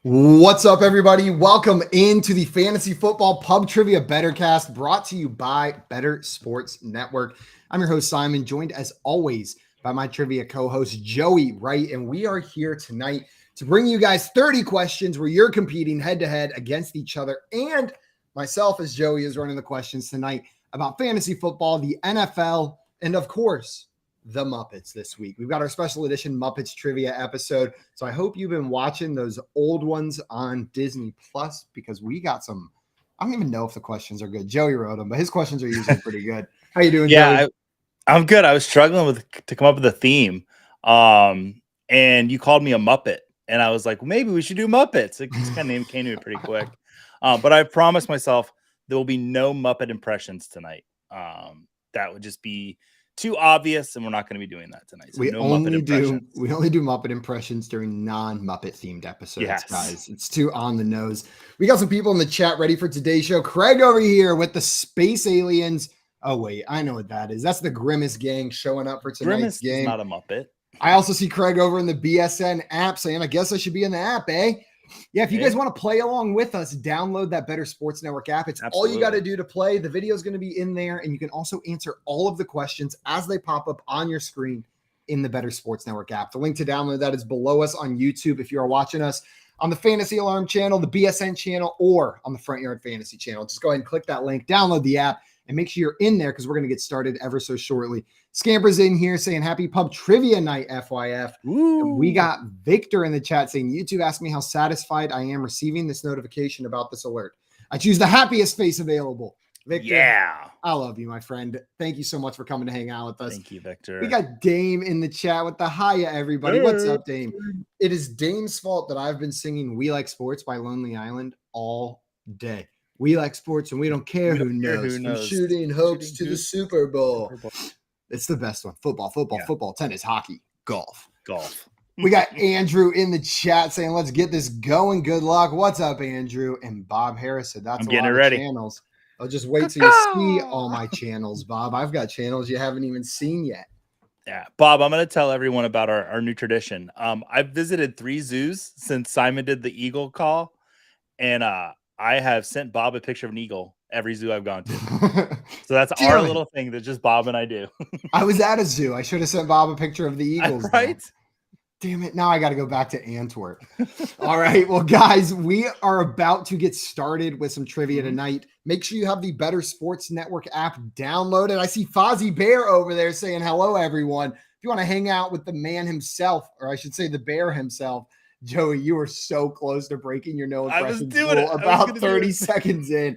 What's up, everybody? Welcome into the Fantasy Football Pub Trivia BettorCast, brought to you by Better Sports Network. I'm your host, Simon, joined as always by my trivia co-host, Joey Wright, and we are here tonight to bring you guys 30 questions where you're competing head-to-head against each other, and myself, as Joey is running the questions tonight about fantasy football, the NFL, and of course, the Muppets this week. We've got our special edition Muppets trivia episode. So I hope you've been watching those old ones on Disney Plus because we got some. I don't even know if the questions are good. Joey wrote them, but his questions are usually pretty good. How you doing, Joey? I'm good. I was struggling to come up with a theme. And you called me a Muppet. And I was like, well, maybe we should do Muppets. It kind of name came to me pretty quick. But I promised myself there will be no Muppet impressions tonight. That would just be too obvious, and we're not going to be doing that tonight. So we only do Muppet impressions during non-Muppet themed episodes, guys. It's too on the nose. We got some people in the chat ready for today's show. Craig over here with the space aliens. Oh wait, I know what that is. That's the Grimace gang showing up for tonight's game. Is not a Muppet. I also see Craig over in the BSN app saying, I guess I should be in the app, eh? Yeah, if you guys want to play along with us, download that Better Sports Network app. It's all you got to do to play. The video is going to be in there, and you can also answer all of the questions as they pop up on your screen in the Better Sports Network app. The link to download that is below us on YouTube if you are watching us on the Fantasy Alarm channel, the BSN channel, or on the Front Yard Fantasy channel. Just go ahead and click that link, download the app, and make sure you're in there because we're going to get started ever so shortly. Scamper's in here saying happy pub trivia night, FYF. We got Victor in the chat saying, YouTube asked me how satisfied I am receiving this notification about this alert. I choose the happiest face available. Victor, yeah, I love you, my friend. Thank you so much for coming to hang out with us. Thank you, Victor. We got Dame in the chat with the hiya, everybody. What's up, Dame? It is Dame's fault that I've been singing We Like Sports by Lonely Island all day. We like sports and we don't care who knows. From shooting hopes to the Super Bowl. It's the best one. Football, tennis, hockey, golf. We got Andrew in the chat saying, let's get this going. Good luck. What's up, Andrew? And Bob Harris said, that's a lot of channels. I'll just wait till you see all my channels, Bob. I've got channels you haven't even seen yet. Yeah, Bob, I'm going to tell everyone about our new tradition. I've visited 3 zoos since Simon did the eagle call. And I have sent Bob a picture of an eagle every zoo I've gone to. So that's our little thing that just Bob and I do. I was at a zoo. I should have sent Bob a picture of the eagles. Right? Damn it. Now I got to go back to Antwerp. All right. Well, guys, we are about to get started with some trivia tonight. Make sure you have the Better Sports Network app downloaded. I see Fozzie Bear over there saying hello, everyone. If you want to hang out with the man himself, or I should say the bear himself, Joey, you were so close to breaking your no impressions rule about 30 seconds in.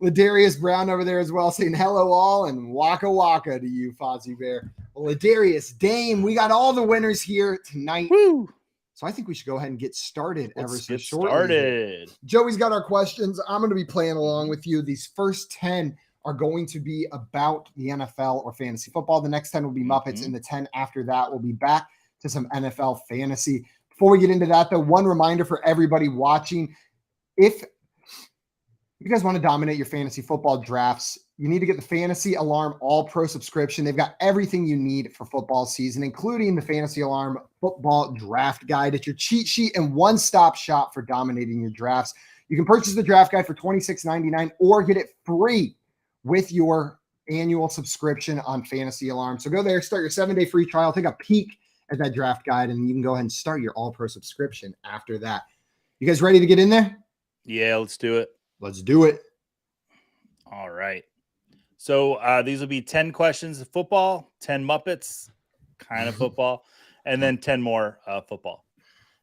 Ladarius Brown over there as well saying hello all and waka waka to you, Fozzie Bear. Well, Ladarius, Dame, we got all the winners here tonight. Woo. So I think we should go ahead and get started Let's get started. Joey's got our questions. I'm going to be playing along with you. These first 10 are going to be about the NFL or fantasy football. The next 10 will be Muppets, and the 10 after that will be back to some NFL fantasy. Before we get into that, though, one reminder for everybody watching, if you guys want to dominate your fantasy football drafts, you need to get the Fantasy Alarm All-Pro subscription. They've got everything you need for football season, including the Fantasy Alarm Football Draft Guide. It's your cheat sheet and one-stop shop for dominating your drafts. You can purchase the draft guide for $26.99 or get it free with your annual subscription on Fantasy Alarm. So go there, start your 7-day free trial, take a peek at that draft guide, and you can go ahead and start your All-Pro subscription after that. You guys ready to get in there? Yeah, let's do it. Let's do it. All right. So these will be 10 questions of football, 10 Muppets, kind of football, and then 10 more football.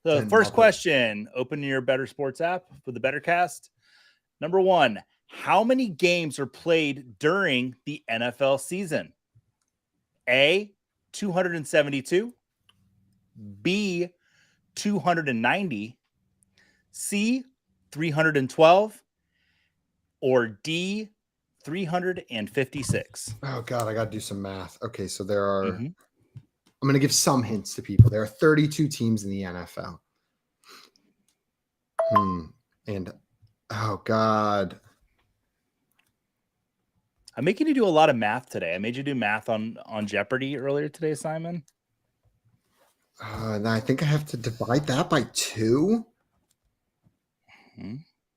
So first question, open your Better Sports app for the BettorCast. Number 1, how many games are played during the NFL season? A, 272. B, 290. C, 312. Or D, 356. Oh, God, I got to do some math. Okay, so there are, I'm going to give some hints to people. There are 32 teams in the NFL. And, oh, God. I'm making you do a lot of math today. I made you do math on Jeopardy earlier today, Simon. And I think I have to divide that by 2.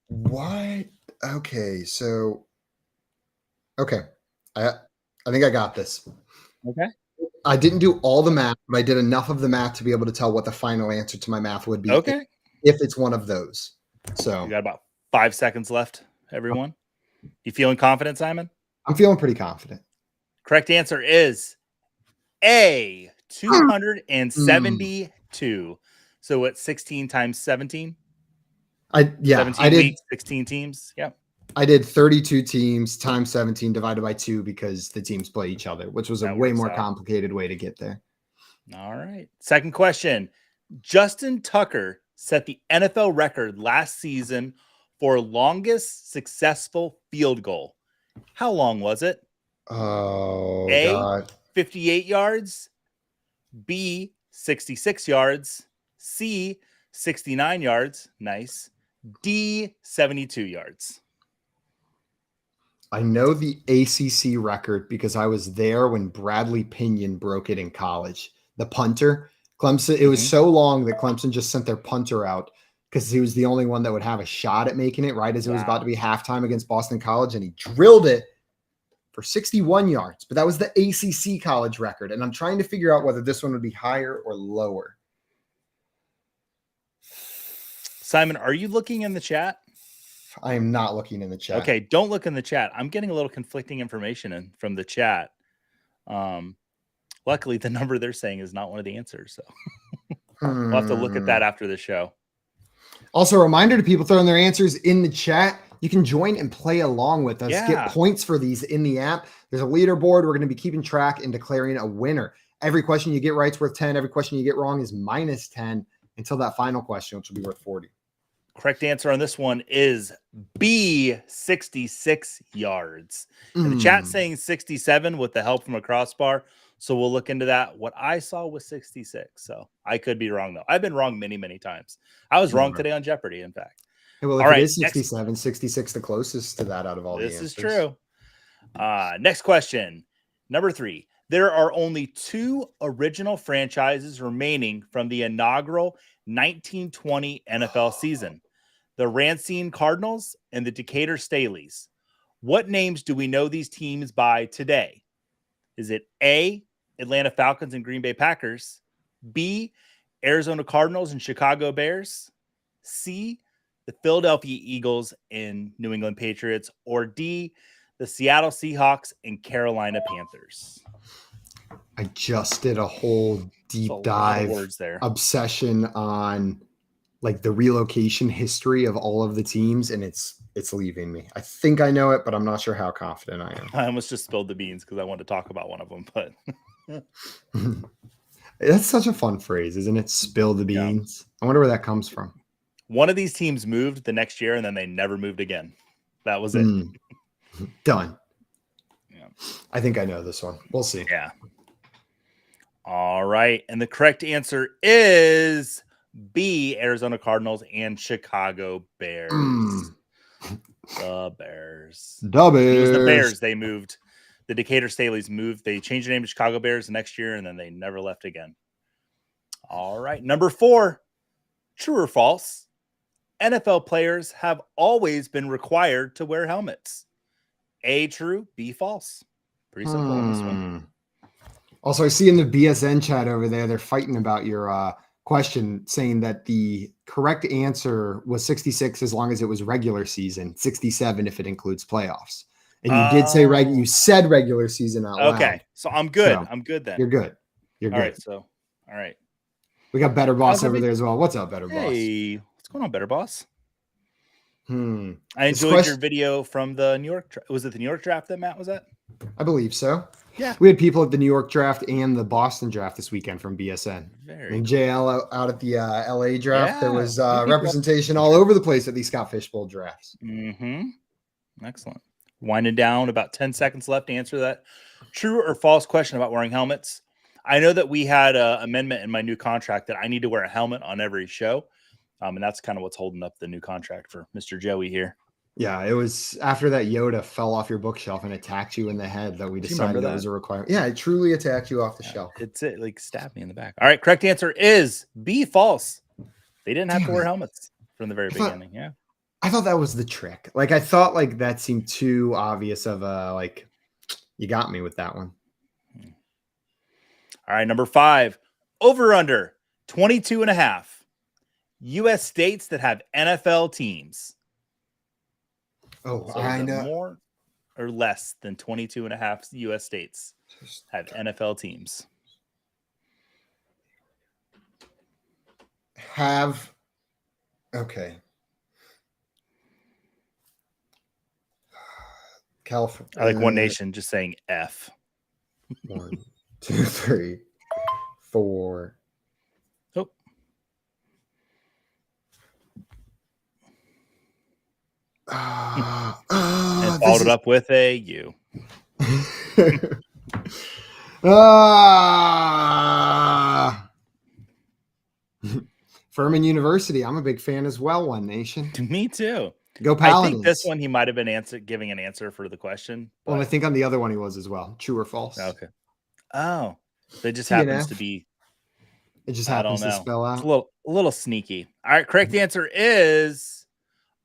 What? Okay, so okay. I think I got this. Okay. I didn't do all the math, but I did enough of the math to be able to tell what the final answer to my math would be Okay. if it's one of those. So You got about 5 seconds left, everyone. You feeling confident, Simon? I'm feeling pretty confident. Correct answer is A, 272. So what, 16 times 17? I 17 did weeks, 16 teams. Yeah. I did 32 teams times 17 divided by 2 because the teams play each other, which was a way more complicated way to get there. All right. Second question. Justin Tucker set the NFL record last season for longest successful field goal. How long was it? Oh, A, God. 58 yards. B, 66 yards. C, 69 yards. Nice. D, 72 yards. I know the ACC record because I was there when Bradley Pinion broke it in college. The punter, Clemson, it was so long that Clemson just sent their punter out because he was the only one that would have a shot at making it right as it was about to be halftime against Boston College, and he drilled it for 61 yards. But that was the ACC college record, and I'm trying to figure out whether this one would be higher or lower. Simon, are you looking in the chat? I am not looking in the chat. Okay, don't look in the chat. I'm getting a little conflicting information from the chat. Luckily, the number they're saying is not one of the answers. So we'll have to look at that after the show. Also, a reminder to people throwing their answers in the chat. You can join and play along with us. Get points for these in the app. There's a leaderboard. We're going to be keeping track and declaring a winner. Every question you get right is worth 10. Every question you get wrong is minus 10 until that final question, which will be worth 40. Correct answer on this one is B, 66 yards. And the chat saying 67 with the help from a crossbar. So we'll look into that. What I saw was 66. So I could be wrong, though. I've been wrong many, many times. I was wrong today on Jeopardy, in fact. Hey, well, if it is 67, 66 the closest to that out of all the answers. This is true. Next question. Number 3. There are only 2 original franchises remaining from the inaugural 1920 NFL season. The Racine Cardinals and the Decatur Staleys. What names do we know these teams by today? Is it A, Atlanta Falcons and Green Bay Packers? B, Arizona Cardinals and Chicago Bears? C, the Philadelphia Eagles and New England Patriots? Or D, the Seattle Seahawks and Carolina Panthers? I just did a whole deep dive obsession on like the relocation history of all of the teams, and it's leaving me. I think I know it, but I'm not sure how confident I am. I almost just spilled the beans because I wanted to talk about one of them, but that's such a fun phrase, isn't it? Spill the beans. Yeah. I wonder where that comes from. One of these teams moved the next year, and then they never moved again. That was it. Done. Yeah. I think I know this one. We'll see. Yeah. All right. And the correct answer is B, Arizona Cardinals and Chicago Bears. The Bears. The Bears. It was the Bears. They moved. The Decatur Staleys moved. They changed the name to Chicago Bears the next year, and then they never left again. All right. Number 4. True or false? NFL players have always been required to wear helmets. A, true. B, false. Pretty simple on this one. Also, I see in the BSN chat over there, they're fighting about your question, saying that the correct answer was 66 as long as it was regular season, 67 if it includes playoffs. And you did say you said regular season out loud. Okay, so I'm good. So I'm good then. You're good. You're good. All right. We got Better Boss over there as well. What's up, Better Boss? Hey, what's going on, Better Boss? I This enjoyed your video from the New York. Was it the New York draft that Matt was at? I believe so. Yeah. We had people at the New York draft and the Boston draft this weekend from BSN. Very and JL out at the LA draft. Yeah, there was representation all over the place at these Scott Fishbowl drafts. Excellent. Winding down, about 10 seconds left to answer that true or false question about wearing helmets. I know that we had an amendment in my new contract that I need to wear a helmet on every show. And that's kind of what's holding up the new contract for Mr. Joey here. Yeah, it was after that Yoda fell off your bookshelf and attacked you in the head that we decided that was a requirement. Yeah, it truly attacked you off the shelf. It like stabbed me in the back. All right, correct answer is B, false. They didn't have to wear helmets from the very beginning. Yeah. I thought that was the trick. Like, I thought like that seemed too obvious of a, like, you got me with that one. All right, number 5, over under 22.5 U.S. states that have NFL teams. Oh, So I is it know. more or less than 22.5 U.S. states have NFL teams? Okay. California. I like One Nation just saying F. 1, 2, 3, 4. Oh. And followed it up with a U. Furman University. I'm a big fan as well. One Nation. Me too. Go Paladins. I think this one he might have been giving an answer for the question. But... Well, I think on the other one he was as well. True or false? Okay. Oh, it just TNF. happens to be. It just happens to spell out. It's a little sneaky. All right, correct answer is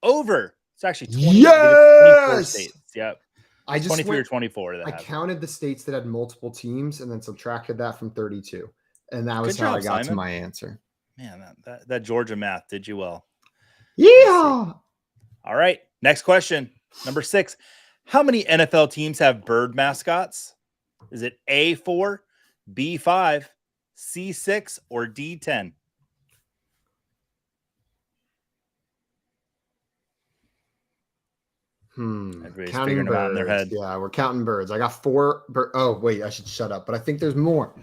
over. It's actually 20. Yes! 24 states. Yep. I just 23 or 24. I counted the states that had multiple teams and then subtracted that from 32. And that was how I got to my answer. Man, that Georgia math did you well. Yeah. All right. Next question. Number 6. How many NFL teams have bird mascots? Is it A4, B5, C6, or D10? Everybody's counting figuring birds. them out in their head. Yeah, we're counting birds. I got 4 birds. Oh, wait, I should shut up. But I think there's more.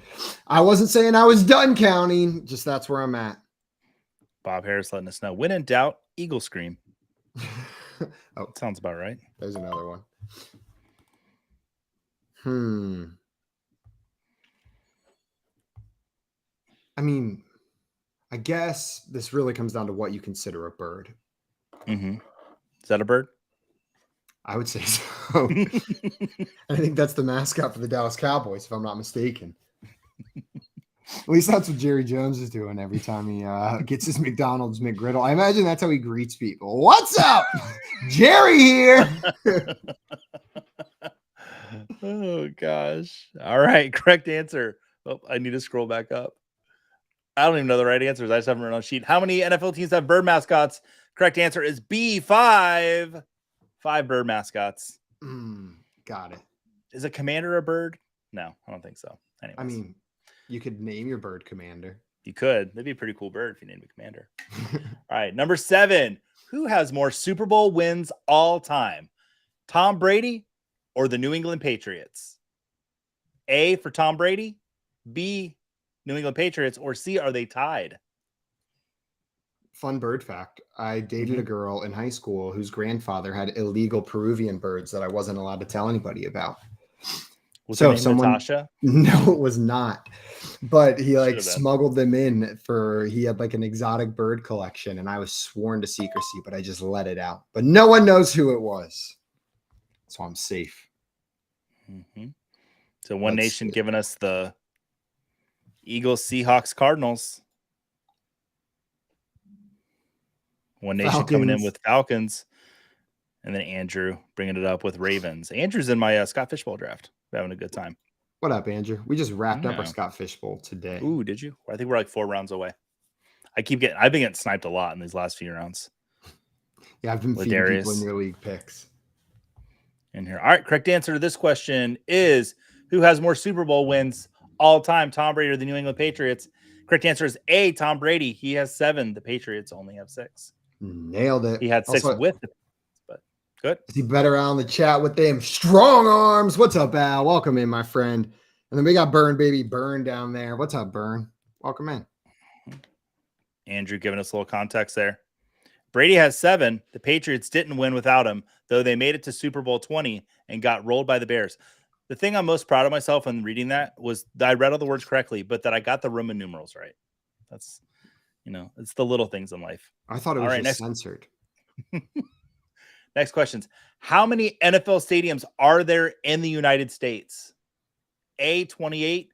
I wasn't saying I was done counting. Just that's where I'm at. Bob Harris letting us know. When in doubt, eagle scream. Oh, sounds about right. There's another one. I mean, I guess this really comes down to what you consider a bird. Mm-hmm. Is that a bird? I would say so. I think that's the mascot for the Dallas Cowboys, if I'm not mistaken. At least that's what Jerry Jones is doing every time he gets his McDonald's McGriddle. I imagine that's how he greets people. What's up? Jerry here. Oh, gosh. All right. Correct answer. Oh, I need to scroll back up. I don't even know the right answers. I just haven't written on a sheet. How many NFL teams have bird mascots? Correct answer is B5. 5 bird mascots. Got it. Is a commander a bird? No, I don't think so. Anyways. I mean, you could name your bird commander. You could. That'd be a pretty cool bird if you named a commander. All right. Number 7. Who has more Super Bowl wins all time? Tom Brady or the New England Patriots? A for Tom Brady, B, New England Patriots, or C, are they tied? Fun bird fact. I dated a girl in high school whose grandfather had illegal Peruvian birds that I wasn't allowed to tell anybody about. Was her name Natasha? No, it was not. But he smuggled them in he had like an exotic bird collection, and I was sworn to secrecy, but I just let it out. But no one knows who it was. So I'm safe. So One Nation giving us the Eagles, Seahawks, Cardinals. One Nation Falcons. coming in with Falcons. And then Andrew bringing it up with Ravens. Andrew's in my Scott Fishbowl draft. We're having a good time. What up, Andrew? We just wrapped up our Scott Fishbowl today. Ooh, did you? I think we're like 4 rounds away. I've been getting sniped a lot in these last few rounds. Yeah, I've been feeding people in your league picks. In here. All right, correct answer to this question is who has more Super Bowl wins all time, Tom Brady or the New England Patriots? Correct answer is A, Tom Brady. He has 7. The Patriots only have 6. Nailed it. He had 6 with the Patriots, but good. Is he better out on the chat with them strong arms? What's up, Al? Welcome in, my friend. And then we got Burn down there. What's up, Burn? Welcome in. Andrew giving us a little context there. Brady has 7. The Patriots didn't win without him, though they made it to Super Bowl 20 and got rolled by the Bears. The thing I'm most proud of myself when reading that was that I read all the words correctly, but that I got the Roman numerals right. That's, it's the little things in life. I thought it was censored. Next questions. How many NFL stadiums are there in the United States? A, 28,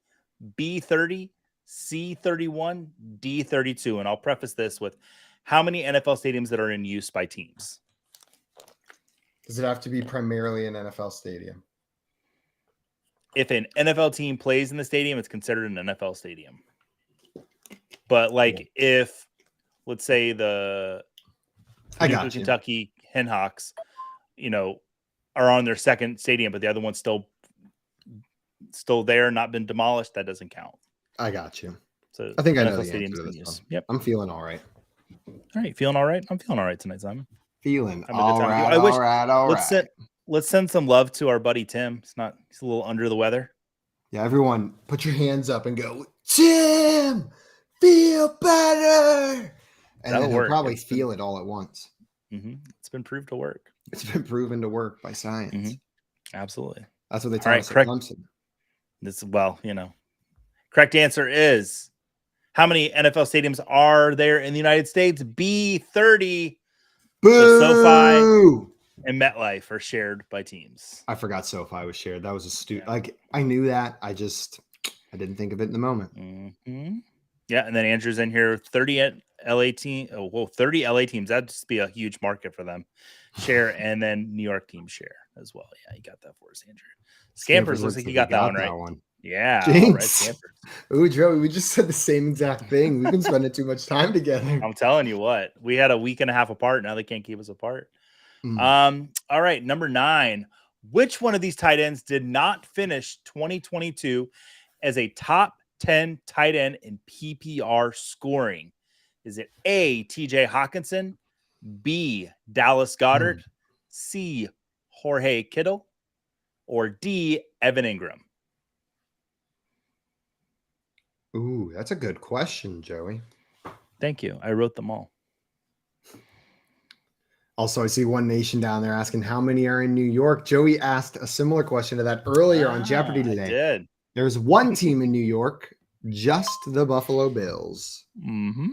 B, 30, C, 31, D, 32. And I'll preface this with how many NFL stadiums that are in use by teams. Does it have to be primarily an NFL stadium? If an NFL team plays in the stadium, it's considered an NFL stadium. But like if, let's say the Paducah, Kentucky Henhawks, are on their second stadium, but the other one's still there, not been demolished, that doesn't count. I got you. So I think I know the answer to this one. Yep. I'm feeling all right. All right, feeling all right? I'm feeling all right tonight, Simon. Feeling all right. Let's send some love to our buddy Tim. He's a little under the weather. Yeah, everyone put your hands up and go, Tim, feel better. And then he'll probably feel it all at once. Mm-hmm. It's been proved to work. It's been proven to work by science. Mm-hmm. Absolutely. That's what they tell us at Clemson. Correct answer is, how many NFL stadiums are there in the United States? B, 30. Boo! So SoFi and MetLife are shared by teams. I forgot SoFi was shared. That was I knew that. I didn't think of it in the moment. Mm-hmm. Yeah, and then Andrew's in here. 30 LA team. 30 LA teams. That'd just be a huge market for them. Share, and then New York team share as well. Yeah, you got that for us, Andrew. Scampers looks like you got that one right. Yeah. Jinx. Right, ooh, Joey, we just said the same exact thing. We've been spending too much time together. I'm telling you what. We had a week and a half apart. Now they can't keep us apart. All right, number 9. Which one of these tight ends did not finish 2022 as a top 10 tight end in PPR scoring? Is it A, TJ Hawkinson, B, Dallas Goedert, C, Jorge Kittle, or D, Evan Ingram? Ooh, that's a good question, Joey. Thank you. I wrote them all. Also, I see One Nation down there asking how many are in New York. Joey asked a similar question to that earlier on Jeopardy today. I did. There's one team in New York, just the Buffalo Bills. Mm-hmm.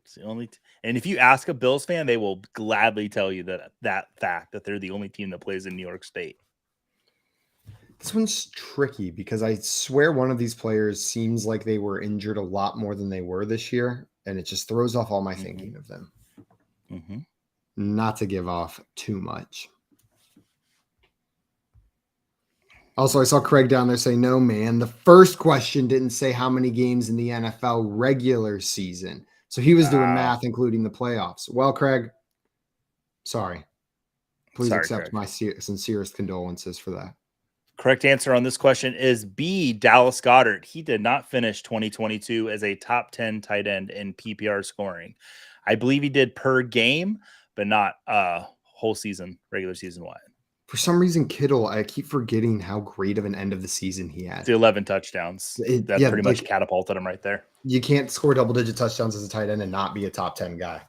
It's the only and if you ask a Bills fan, they will gladly tell you that fact that they're the only team that plays in New York State. This one's tricky because I swear one of these players seems like they were injured a lot more than they were this year, and it just throws off all my thinking of them. Mm-hmm. Not to give off too much. Also, I saw Craig down there say, no, man. The first question didn't say how many games in the NFL regular season. So he was doing math, including the playoffs. Well, Craig, sorry. Please accept Craig. My sincerest condolences for that. Correct answer on this question is B, Dallas Goedert. He did not finish 2022 as a top 10 tight end in PPR scoring. I believe he did per game, but not whole season, regular season wide. For some reason, Kittle, I keep forgetting how great of an end of the season he had. The 11 touchdowns. That pretty much catapulted him right there. You can't score double-digit touchdowns as a tight end and not be a top 10 guy.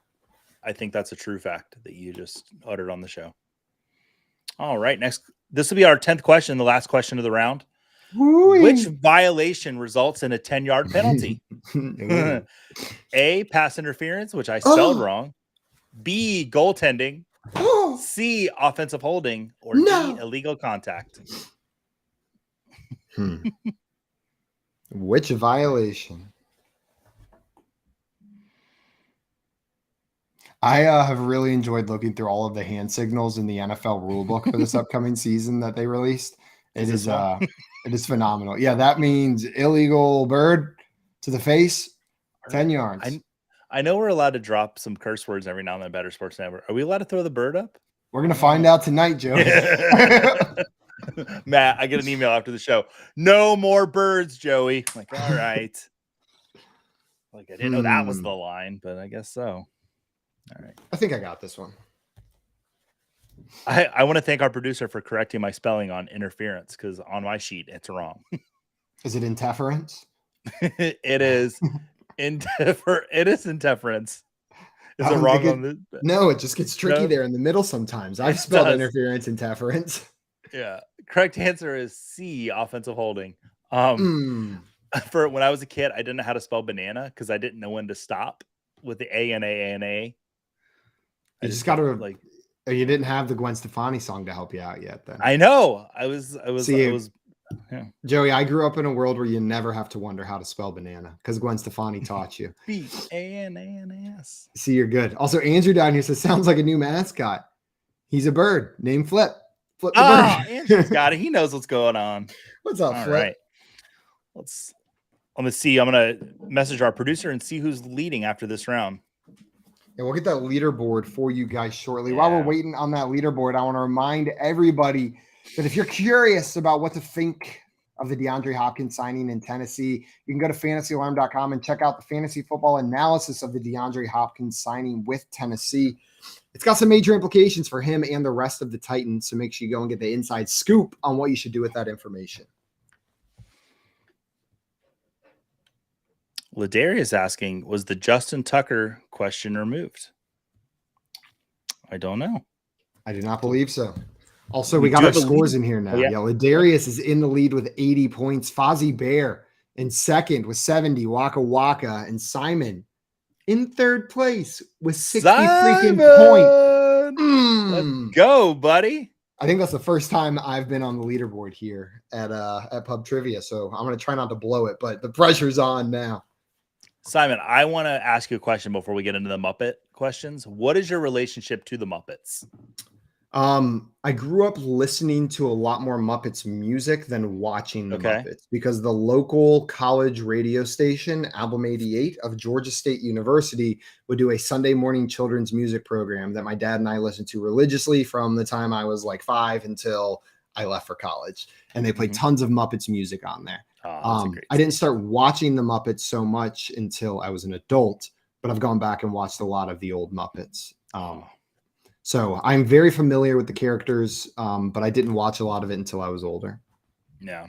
I think that's a true fact that you just uttered on the show. All right, next. This will be our 10th question, the last question of the round. Woo-wee. Which violation results in a 10-yard penalty? A, pass interference, which I spelled wrong. B, goaltending. C, offensive holding. Or D, illegal contact. Which violation? I have really enjoyed looking through all of the hand signals in the NFL rulebook for this upcoming season that they released. It is phenomenal. Yeah, that means illegal bird to the face, 10 yards. I know we're allowed to drop some curse words every now and then. Better Sports Network. Are we allowed to throw the bird up? We're gonna find out tonight, Joe. Matt, I get an email after the show. No more birds, Joey. I'm like, all right. Like I didn't know that was the line, but I guess so. All right. I think I got this one. I want to thank our producer for correcting my spelling on interference because on my sheet it's wrong. Is it interference? It is It is interference. Is it wrong on this? No, it just gets tricky there in the middle sometimes. I've spelled interference, interference. Yeah. Correct answer is C, offensive holding. For when I was a kid, I didn't know how to spell banana because I didn't know when to stop with the A and A and A. You just got to you didn't have the Gwen Stefani song to help you out yet. Then I know I was. Yeah. Joey, I grew up in a world where you never have to wonder how to spell banana because Gwen Stefani taught you. B-A-N-A-N-A-S. See, you're good. Also, Andrew down here says sounds like a new mascot. He's a bird named Flip. Flip the Ah, bird. Andrew's got it. He knows what's going on. What's up, All Flip? right. Let's see. I'm going to message our producer and see who's leading after this round. And we'll get that leaderboard for you guys shortly. Yeah. While we're waiting on that leaderboard, I want to remind everybody that if you're curious about what to think of the DeAndre Hopkins signing in Tennessee, you can go to fantasyalarm.com and check out the fantasy football analysis of the DeAndre Hopkins signing with Tennessee. It's got some major implications for him and the rest of the Titans, so make sure you go and get the inside scoop on what you should do with that information. Ladarius asking, was the Justin Tucker question removed? I don't know. I do not believe so. Also, we got our scores in here now. Oh, yeah. Ladarius is in the lead with 80 points. Fozzie Bear in second with 70. Waka Waka and Simon in third place with 60 freaking points. Let's go, buddy. I think that's the first time I've been on the leaderboard here at Pub Trivia, so I'm going to try not to blow it, but the pressure's on now. Simon, I want to ask you a question before we get into the Muppet questions. What is your relationship to the Muppets? I grew up listening to a lot more Muppets music than watching the Muppets, because the local college radio station, Album 88 of Georgia State University, would do a Sunday morning children's music program that my dad and I listened to religiously from the time I was like 5 until I left for college. And they played tons of Muppets music on there. I didn't start watching the Muppets so much until I was an adult, but I've gone back and watched a lot of the old Muppets. So I'm very familiar with the characters, but I didn't watch a lot of it until I was older. Yeah.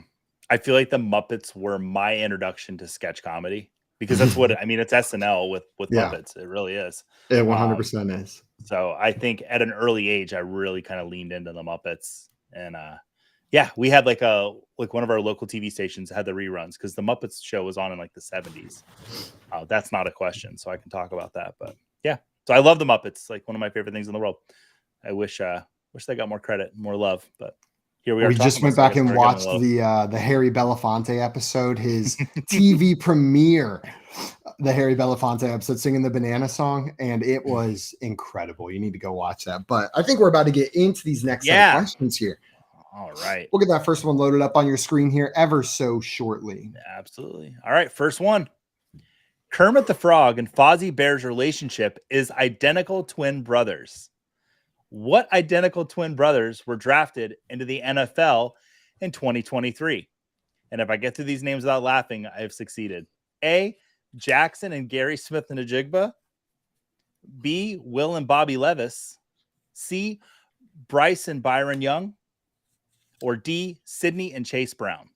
I feel like the Muppets were my introduction to sketch comedy, because that's what, I mean, it's SNL with Muppets. It really is. It 100% is. So I think at an early age, I really kind of leaned into the Muppets. And yeah, we had like one of our local TV stations had the reruns, because the Muppets show was on in like the 70s. That's not a question, so I can talk about that. But yeah, so I love the Muppets, like one of my favorite things in the world. I wish they got more credit, more love, but here we are. We just went back and watched the Harry Belafonte episode, his TV premiere, the Harry Belafonte episode, singing the Banana Song, and it was incredible. You need to go watch that. But I think we're about to get into these next set of questions here. All right. We'll get that first one loaded up on your screen here ever so shortly. Absolutely. All right, first one. Kermit the Frog and Fozzie Bear's relationship is identical twin brothers. What identical twin brothers were drafted into the NFL in 2023? And if I get through these names without laughing, I have succeeded. A, Jackson and Gary Smith-Njigba. B, Will and Bobby Levis. C, Bryce and Byron Young. Or D, Sydney and Chase Brown.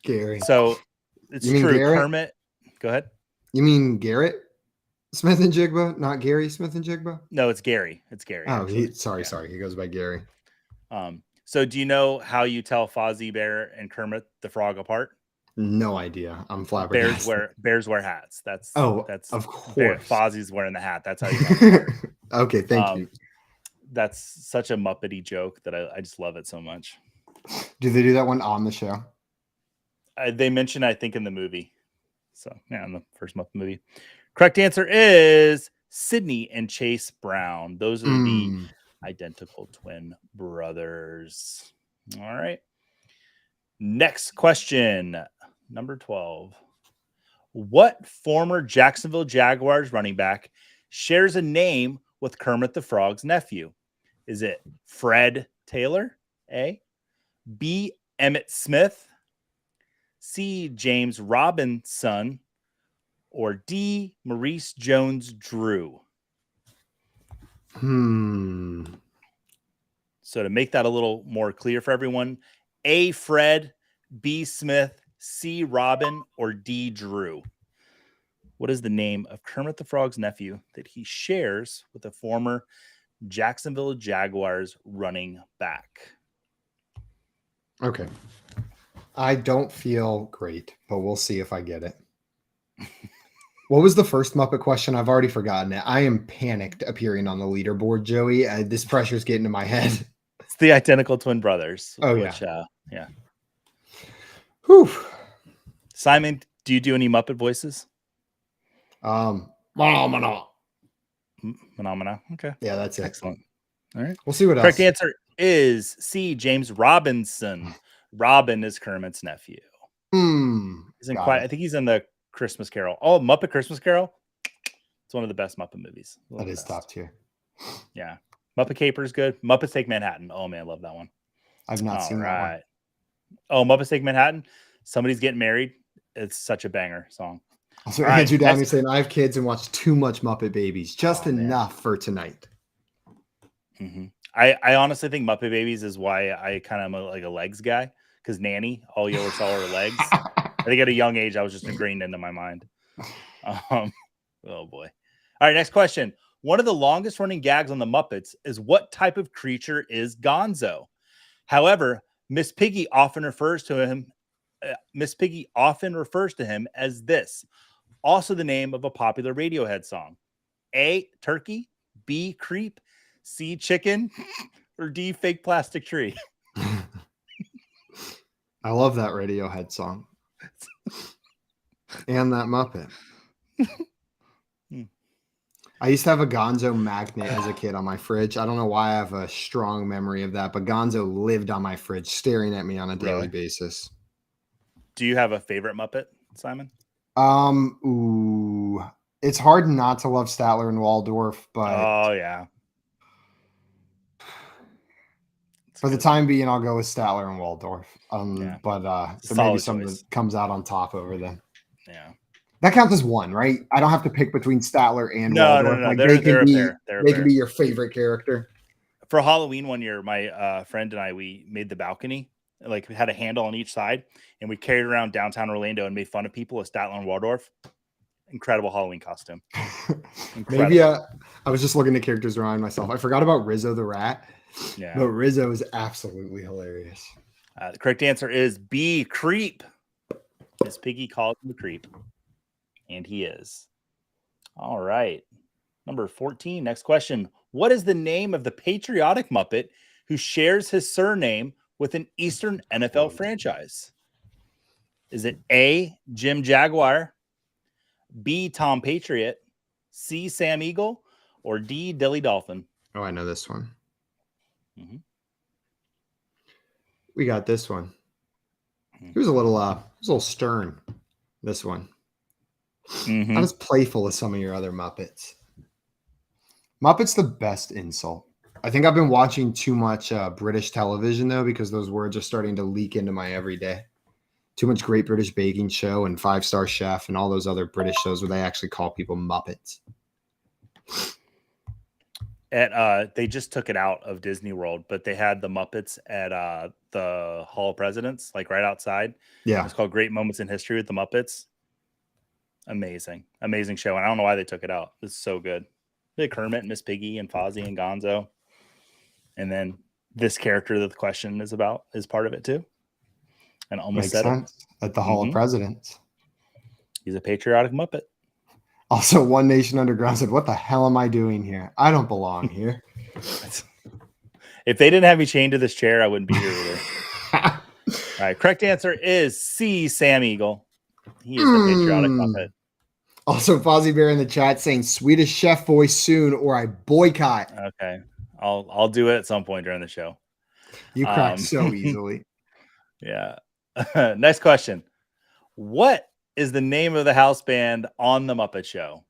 Gary. So it's true. Garrett? Kermit. Go ahead. You mean Garrett Smith-Njigba, not Gary Smith-Njigba? No, it's Gary. It's Gary. Oh, sorry. He goes by Gary. So do you know how you tell Fozzie Bear and Kermit the Frog apart? No idea. I'm flabbergasted. Bears wear hats. That's of course. Fozzie's wearing the hat. That's how you know. Okay, thank you. That's such a Muppety joke that I just love it so much. Do they do that one on the show? They mentioned, I think, in the movie. So yeah, in the first Muppet movie. Correct answer is Sydney and Chase Brown. Those are the identical twin brothers. All right. Next question, number 12. What former Jacksonville Jaguars running back shares a name with Kermit the Frog's nephew? Is it Fred Taylor, A, B, Emmitt Smith, C, James Robinson, or D, Maurice Jones-Drew? So to make that a little more clear for everyone, A, Fred, B, Smith, C, Robin, or D, Drew? What is the name of Kermit the Frog's nephew that he shares with a former Jacksonville Jaguars running back? Okay. I don't feel great, but we'll see if I get it. What was the first Muppet question? I've already forgotten it. I am panicked appearing on the leaderboard, Joey. This pressure's getting to my head. It's the identical twin brothers. Oh, which, yeah. Whew. Simon, do you do any Muppet voices? Well, Phenomena. Okay. Yeah, that's it. Excellent. All right. We'll see what Correct else. answer is C. James Robinson. Robin is Kermit's nephew. He's in I think he's in the Christmas Carol. Oh, Muppet Christmas Carol. It's one of the best Muppet movies. That is top tier. Yeah. Muppet Caper's good. Muppets Take Manhattan. Oh man, I love that one. I've not seen that one. Oh, Muppets Take Manhattan. Somebody's getting married. It's such a banger song. Also, Andrew Downey saying, I have kids and watch too much Muppet Babies. Just enough for tonight. Mm-hmm. I honestly think Muppet Babies is why I kind of am like a legs guy. Because Nanny, all you ever saw her legs. I think at a young age, I was just ingrained into my mind. Oh boy. All right, next question. One of the longest running gags on the Muppets is what type of creature is Gonzo? However, Miss Piggy often refers to him as this. Also the name of a popular Radiohead song. A, turkey, B, creep, C, chicken, or D, fake plastic tree. I love that Radiohead song. And that Muppet. I used to have a Gonzo magnet as a kid on my fridge. I don't know why I have a strong memory of that, but Gonzo lived on my fridge, staring at me on a daily basis. Do you have a favorite Muppet, Simon? It's hard not to love Statler and Waldorf, but oh yeah. For the time being, I'll go with Statler and Waldorf. But there may be something that comes out on top over them. Yeah. That counts as one, right? I don't have to pick between Statler and Waldorf. No. Like they can be your favorite character. For Halloween one year, my friend and I, we made the balcony. Like we had a handle on each side, and we carried around downtown Orlando and made fun of people as Statler and Waldorf. Incredible Halloween costume. Maybe I was just looking at characters around myself. I forgot about Rizzo the Rat. Yeah, but Rizzo is absolutely hilarious. The correct answer is B, creep. Miss Piggy called him the creep, and he is. All right, number 14. Next question: what is the name of the patriotic Muppet who shares his surname with an Eastern NFL franchise? Is it A, Jim Jaguar, B, Tom Patriot, C, Sam Eagle, or D, Dilly Dolphin? Oh, I know this one. Mm-hmm. We got this one. He was a little stern. This one. Mm-hmm. Not as playful as some of your other Muppets. Muppet's the best insult. I think I've been watching too much British television though, because those words are starting to leak into my everyday. Too much Great British Baking Show and 5-Star Chef and all those other British shows where they actually call people Muppets. They just took it out of Disney World, but they had the Muppets at the Hall of Presidents, like right outside. Yeah. It's called Great Moments in History with the Muppets. Amazing show. And I don't know why they took it out. It's so good. Like Kermit and Miss Piggy and Fozzie and Gonzo. And then this character that the question is about is part of it too. And almost makes sense. At the Hall of Presidents. He's a patriotic Muppet. Also, One Nation Underground said, what the hell am I doing here? I don't belong here. If they didn't have me chained to this chair, I wouldn't be here either. All right. Correct answer is C, Sam Eagle. He is the patriotic Muppet. Also, Fozzie Bear in the chat saying Swedish Chef voice soon or I boycott. Okay. I'll do it at some point during the show. You crack so easily. Yeah. Next question. What is the name of the house band on the Muppet Show?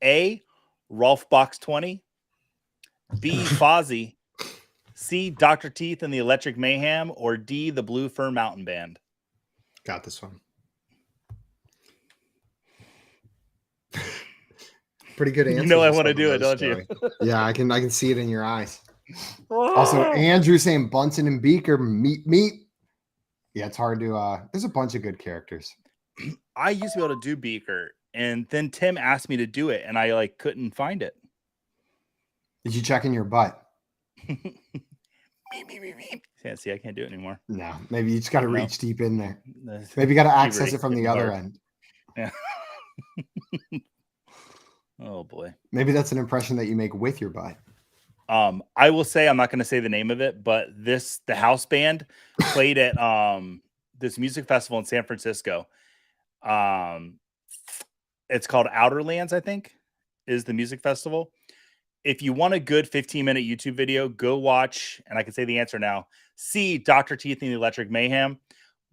A, Rolf Box 20, B, Fozzie, C, Dr. Teeth and the Electric Mayhem, or D, the Blue Fir Mountain Band? Got this one. Pretty good answer. You know I want to do it, don't you? Yeah, I can see it in your eyes. Also, Andrew saying Bunsen and Beaker, meat. Yeah, it's hard to there's a bunch of good characters. I used to be able to do Beaker, and then Tim asked me to do it, and I couldn't find it. Did you check in your butt? Yeah, see, I can't do it anymore. No, maybe you just got to reach deep in there. Maybe you got to access it from the other end. Yeah. Oh boy. Maybe that's an impression that you make with your butt. I will say, I'm not going to say the name of it, but the house band played at this music festival in San Francisco. It's called Outer Lands, I think. is the music festival. If you want a good 15-minute YouTube video, go watch, and I can say the answer now, see Dr. Teeth and the Electric Mayhem.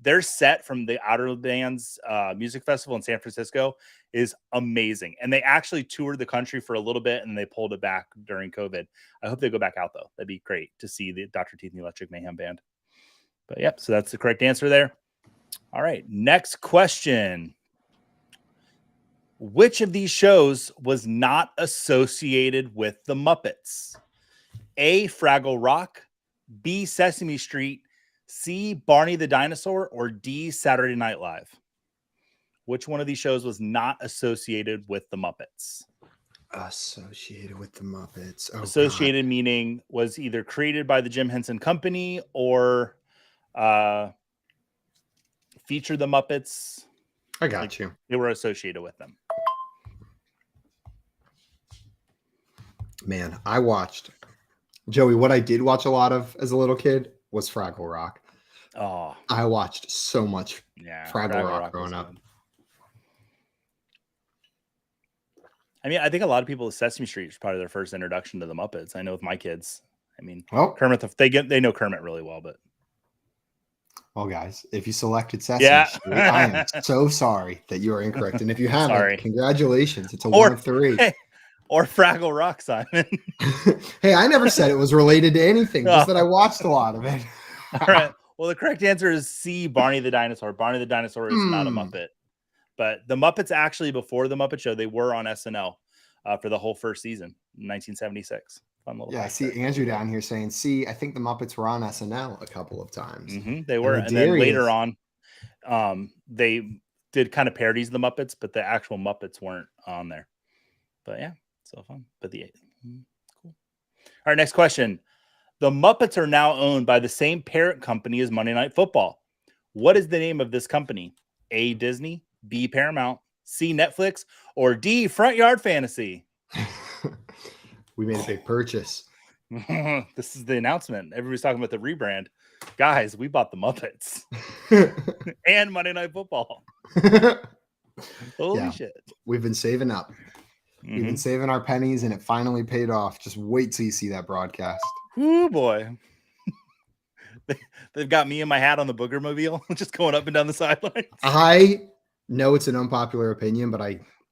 Their set from the Outer Bands Music Festival in San Francisco is amazing. And they actually toured the country for a little bit, and they pulled it back during COVID. I hope they go back out, though. That'd be great to see the Dr. Teeth and the Electric Mayhem band. But, yep, so that's the correct answer there. All right, next question. Which of these shows was not associated with the Muppets? A, Fraggle Rock, B, Sesame Street, C, Barney the Dinosaur, or D, Saturday Night Live? Which one of these shows was not associated with the Muppets? Associated with the Muppets. Oh, associated meaning was either created by the Jim Henson Company or featured the Muppets. I got you. They were associated with them. Man, I watched, Joey, what I did watch a lot of as a little kid was Fraggle Rock. Oh, I watched so much Fraggle Rock growing up. Good. I mean, I think a lot of people at Sesame Street is probably their first introduction to the Muppets. I know with my kids. I mean, Kermit, they know Kermit really well, but. Well, guys, if you selected Sesame Street, I am so sorry that you are incorrect. And if you haven't, congratulations. It's a 1 of 3. Hey, or Fraggle Rock, Simon. Hey, I never said it was related to anything, just that I watched a lot of it. All right. Well, the correct answer is C, Barney the Dinosaur. Barney the Dinosaur is not a Muppet. But the Muppets actually, before the Muppet Show, they were on SNL for the whole first season, 1976. I see Andrew down here saying, see, I think the Muppets were on SNL a couple of times. They were. And then later on, they did kind of parodies of the Muppets, but the actual Muppets weren't on there. But yeah, so fun. But cool. All right, next question. The Muppets are now owned by the same parent company as Monday Night Football. What is the name of this company? A, Disney, B, Paramount, C, Netflix, or D, Front Yard Fantasy? We made a big purchase. This is the announcement. Everybody's talking about the rebrand. Guys, we bought the Muppets and Monday Night Football. Holy shit. We've been saving up. We've been saving our pennies, and it finally paid off. Just wait till you see that broadcast. Oh, boy. They've got me and my hat on the Booger Mobile, just going up and down the sidelines. I know it's an unpopular opinion, but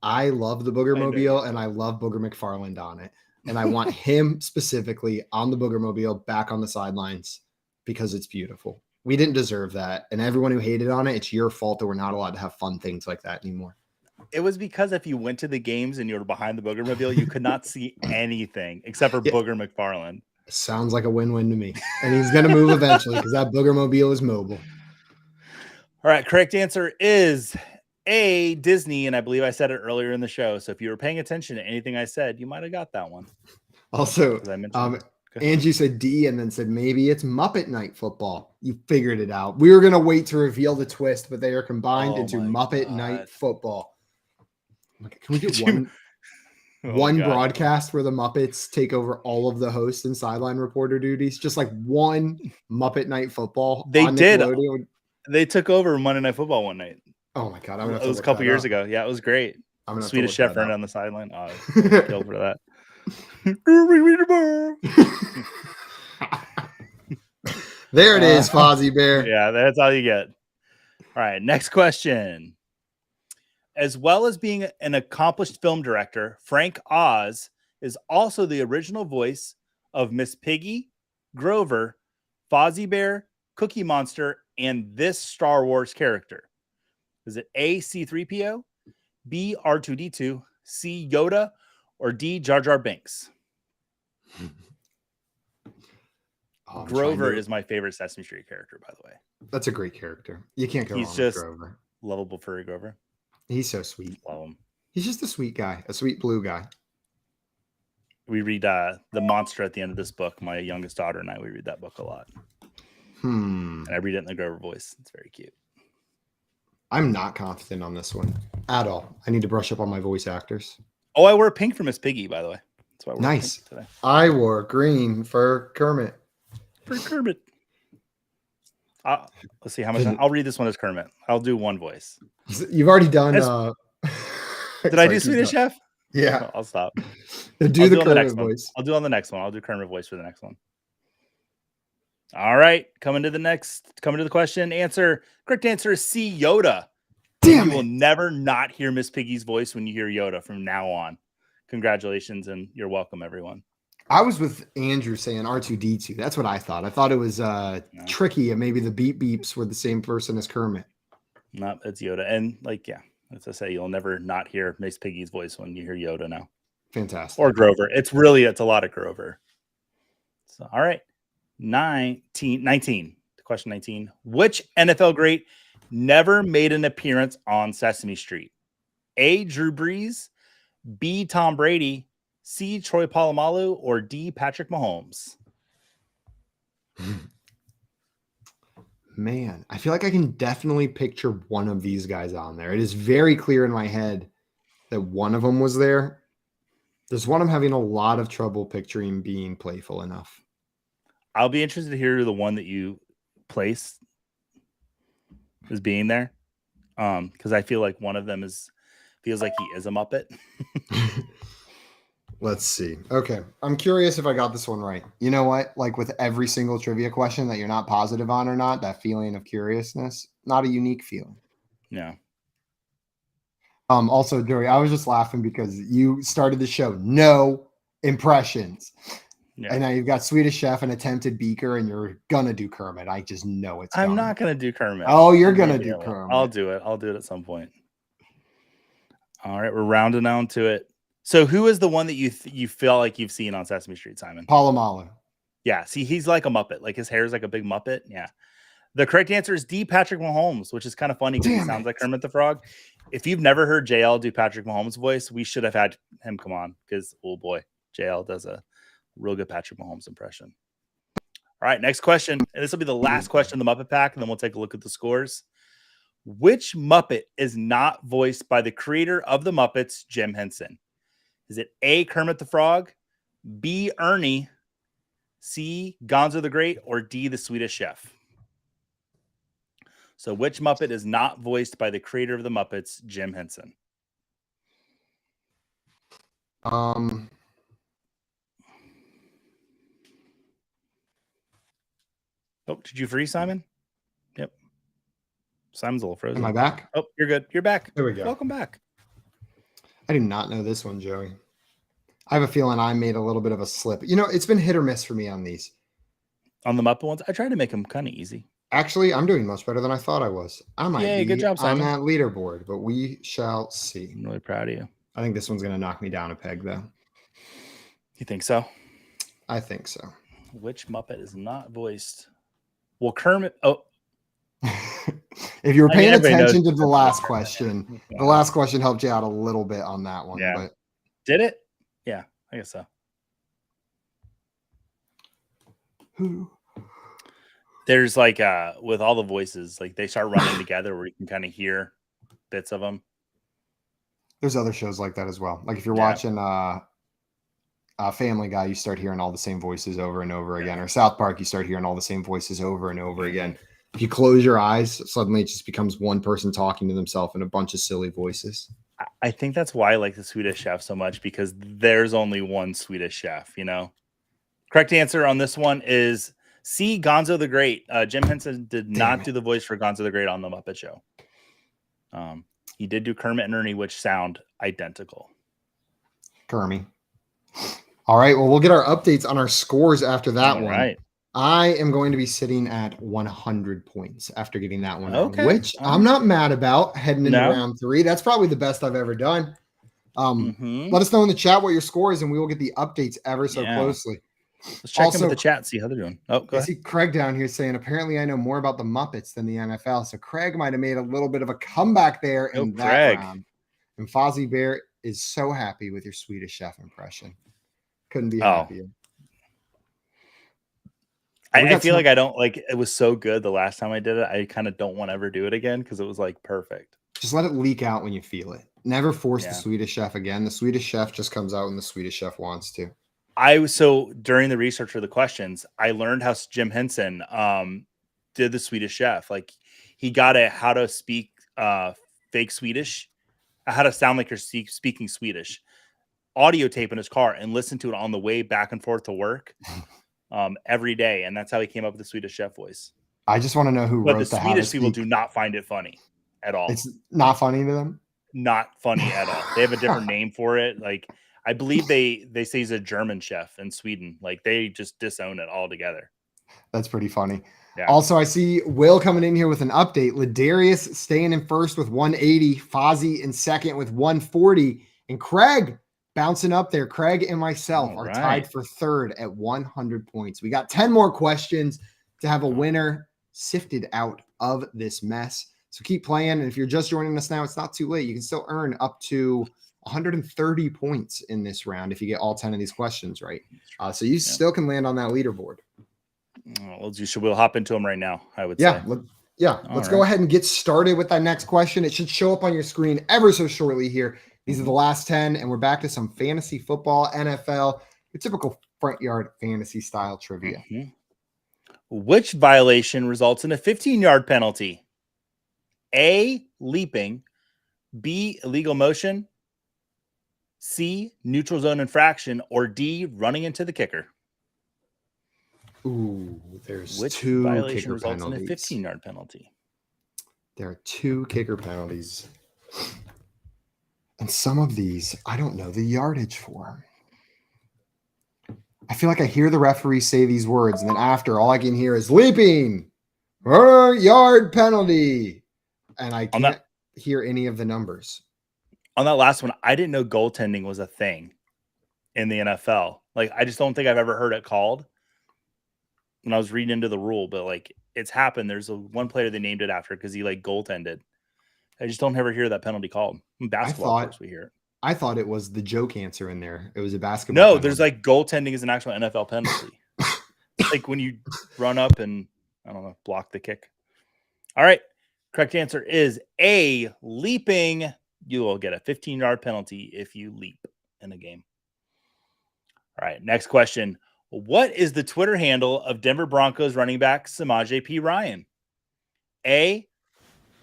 I love the Booger Mobile, and I love Booger McFarland on it. And I want him specifically on the Booger Mobile back on the sidelines because it's beautiful. We didn't deserve that. And everyone who hated on it, it's your fault that we're not allowed to have fun things like that anymore. It was because if you went to the games and you were behind the Booger Mobile, you could not see anything except for Booger McFarland. Sounds like a win-win to me. And he's going to move eventually because that Booger Mobile is mobile. All right. Correct answer is A, Disney, and I believe I said it earlier in the show. So if you were paying attention to anything I said, you might have got that one. Also, Angie said D and then said maybe it's Muppet Night Football. You figured it out. We were going to wait to reveal the twist, but they are combined into Muppet Night Football. Can we get one broadcast where the Muppets take over all of the host and sideline reporter duties? Just like one Muppet Night Football. They did. They took over Monday Night Football one night. Oh my God. It was a couple years ago. Yeah, it was great. Swedish Chef running on the sideline. Oh, killed for that. There it is, Fozzie Bear. Yeah, that's all you get. All right, next question. As well as being an accomplished film director, Frank Oz is also the original voice of Miss Piggy, Grover, Fozzie Bear, Cookie Monster, and this Star Wars character. Is it A, C-3PO, B, R2-D2, C, Yoda, or D, Jar Jar Binks? Grover is my favorite Sesame Street character, by the way. That's a great character. You can't go wrong with Grover. Lovable furry Grover. He's so sweet. Love him. He's just a sweet guy, a sweet blue guy. We read The Monster at the end of this book. My youngest daughter and I, we read that book a lot. And I read it in the Grover voice. It's very cute. I'm not confident on this one at all. I need to brush up on my voice actors. Oh, I wore pink for Miss Piggy, by the way. That's why I wore nice pink today. I wore green for Kermit. Let's see how much. I'll read this one as Kermit. I'll do one voice. You've already done. Did I do Swedish Chef? Yeah. I'll stop. Do I'll the do on the next Kermit one. voice. I'll do on the next one. I'll do Kermit voice for the next one. All right. Coming to the question and answer. Correct answer is C, Yoda. Damn You it. will never not hear Miss Piggy's voice when you hear Yoda from now on. Congratulations and you're welcome, everyone. I was with Andrew saying R2D2. That's what I thought. I thought it was tricky, and maybe the beep beeps were the same person as Kermit. No, it's Yoda. And as I say, you'll never not hear Miss Piggy's voice when you hear Yoda now. Fantastic. Or Grover. It's a lot of Grover. So, all right. 19. Question 19. Which NFL great never made an appearance on Sesame Street? A, Drew Brees, B, Tom Brady, C, Troy Polamalu, or D, Patrick Mahomes? Man, I feel like I can definitely picture one of these guys on there. It is very clear in my head that one of them was there. There's one I'm having a lot of trouble picturing being playful enough. I'll be interested to hear the one that you place as being there. Because I feel like one of them feels like he is a Muppet. Let's see. Okay. I'm curious if I got this one right. You know what? Like with every single trivia question that you're not positive on or not, that feeling of curiousness, not a unique feeling. Yeah. Also, Joey, I was just laughing because you started the show, no impressions. Yeah. And now you've got Swedish Chef and Attempted Beaker, and you're going to do Kermit. I just know it's I'm not going to do Kermit. Oh, you're going to do Kermit. I'll do it at some point. All right. We're rounding down to it. So who is the one that you feel like you've seen on Sesame Street, Simon? Polamalu. Yeah. See, he's like a Muppet. Like his hair is like a big Muppet. Yeah. The correct answer is D, Patrick Mahomes, which is kind of funny because he sounds like Kermit the Frog. If you've never heard JL do Patrick Mahomes' voice, we should have had him come on because, oh boy, JL does a real good Patrick Mahomes impression. All right, next question. And this will be the last question of the Muppet Pack, and then we'll take a look at the scores. Which Muppet is not voiced by the creator of the Muppets, Jim Henson? Is it A, Kermit the Frog, B, Ernie, C, Gonzo the Great, or D, the Swedish Chef? So which Muppet is not voiced by the creator of the Muppets, Jim Henson? Oh, did you freeze, Simon? Yep. Simon's a little frozen. Am I back? Oh, you're good. You're back. There we go. Welcome back. I do not know this one, Joey. I have a feeling I made a little bit of a slip. You know, it's been hit or miss for me on these. On the Muppet ones, I tried to make them kind of easy. Actually, I'm doing much better than I thought I was. I might be good job, Simon. on that leaderboard, but we shall see. I'm really proud of you. I think this one's going to knock me down a peg, though. You think so? I think so. Which Muppet is not voiced? Well, Kermit. Oh. If you were paying attention to the last question, the last question helped you out a little bit on that one. Yeah. But did it? Yeah, I guess so. Who? There's like with all the voices, like they start running together where you can kind of hear bits of them. There's other shows like that as well. Like if you're watching Family Guy, you start hearing all the same voices over and over again. Or South Park, you start hearing all the same voices over and over again. If you close your eyes, suddenly it just becomes one person talking to themselves in a bunch of silly voices. I think that's why I like the Swedish Chef so much, because there's only one Swedish Chef, you know? Correct answer on this one is C, Gonzo the Great. Jim Henson did not do the voice for Gonzo the Great on the Muppet Show. He did do Kermit and Ernie, which sound identical. Kermit. All right. Well, we'll get our updates on our scores after that one. Right. I am going to be sitting at 100 points after getting that one, which I'm not mad about heading into round 3. That's probably the best I've ever done. Let us know in the chat what your score is, and we will get the updates ever so closely. Let's check in with the chat and see how they're doing. Oh, go ahead. I see Craig down here saying, apparently I know more about the Muppets than the NFL. So Craig might have made a little bit of a comeback there in that round. And Fozzie Bear is so happy with your Swedish Chef impression. Couldn't be happier. I feel like I don't like it was so good the last time I did it. I kind of don't want to ever do it again because it was like perfect. Just let it leak out when you feel it. Never force the Swedish Chef again. The Swedish Chef just comes out when the Swedish Chef wants to. So during the research for the questions, I learned how Jim Henson did the Swedish Chef. Like he got how to speak fake Swedish, how to sound like you're speaking Swedish. audio tape in his car and listened to it on the way back and forth to work every day. And that's how he came up with the Swedish Chef voice. I just want to know who But wrote the Swedish people do not find it funny at all. It's not funny to them? Not funny at all. They have a different name for it. Like, I believe they say he's a German chef in Sweden. Like, they just disown it altogether. That's pretty funny. Yeah. Also, I see Will coming in here with an update. Ladarius staying in first with 180. Fozzie in second with 140. And Craig bouncing up there. Craig and myself are tied for third at 100 points. We got 10 more questions to have a winner sifted out of this mess. So keep playing. And if you're just joining us now, it's not too late. You can still earn up to 130 points in this round if you get all 10 of these questions right. So you still can land on that leaderboard. We'll hop into them right now, I would say. Let's go ahead and get started with that next question. It should show up on your screen ever so shortly here. These are the last 10, and we're back to some fantasy football, NFL, your typical front yard fantasy style trivia. Which violation results in a 15-yard penalty? A, leaping. B, illegal motion. C, neutral zone infraction. Or D, running into the kicker. Ooh, there's Which two violation kicker results penalties. in a 15-yard penalty? There are two kicker penalties. And some of these, I don't know the yardage for. I feel like I hear the referee say these words, and then after, all I can hear is leaping, yard penalty. And I can't hear any of the numbers. On that last one, I didn't know goaltending was a thing in the NFL. Like, I just don't think I've ever heard it called when I was reading into the rule, but like, it's happened. There's one player they named it after because he like goaltended. I just don't ever hear that penalty called. In basketball, of course, we hear it. I thought it was the joke answer in there. It was a basketball. No, there's like goaltending is an actual NFL penalty. Like when you run up and, I don't know, block the kick. All right. Correct answer is A, leaping. You will get a 15-yard penalty if you leap in a game. All right. Next question. What is the Twitter handle of Denver Broncos running back Samaje P. Ryan? A,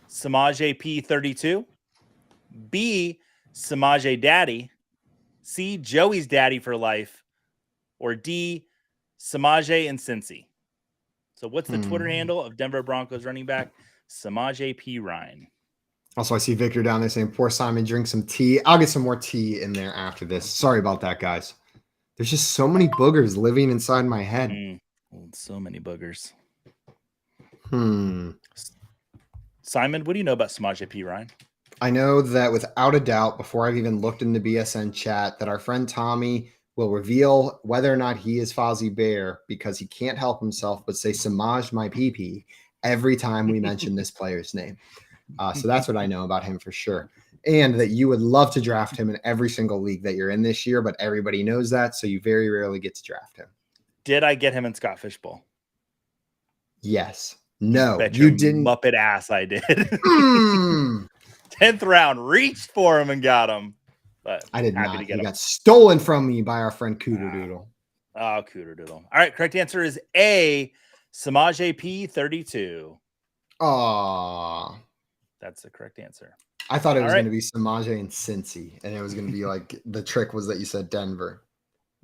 Samaje P32. B, Samaje Daddy. C, Joey's Daddy for life. Or D, Samaje and Cincy. So what's the Twitter handle of Denver Broncos running back Samaje P. Ryan? Also, I see Victor down there saying, poor Simon, drink some tea. I'll get some more tea in there after this. Sorry about that, guys. There's just so many boogers living inside my head. So many boogers. Simon, what do you know about Samaje P. Ryan? I know that without a doubt, before I've even looked in the BSN chat, that our friend Tommy will reveal whether or not he is Fozzie Bear because he can't help himself but say Samaj my pee-pee every time we mention this player's name. So that's what I know about him for sure. And that you would love to draft him in every single league that you're in this year, but everybody knows that, so you very rarely get to draft him. Did I get him in Scott Fishbowl? Yes. No, you didn't. Muppet ass, I did. 10th round, reached for him and got him. But I did not. He got stolen from me by our friend Cooter Doodle. Oh, Cooter Doodle. All right, correct answer is A, Samaje P32. Oh, that's the correct answer. I thought it was going to be Samaje and Cincy, and it was going to be like the trick was that you said Denver.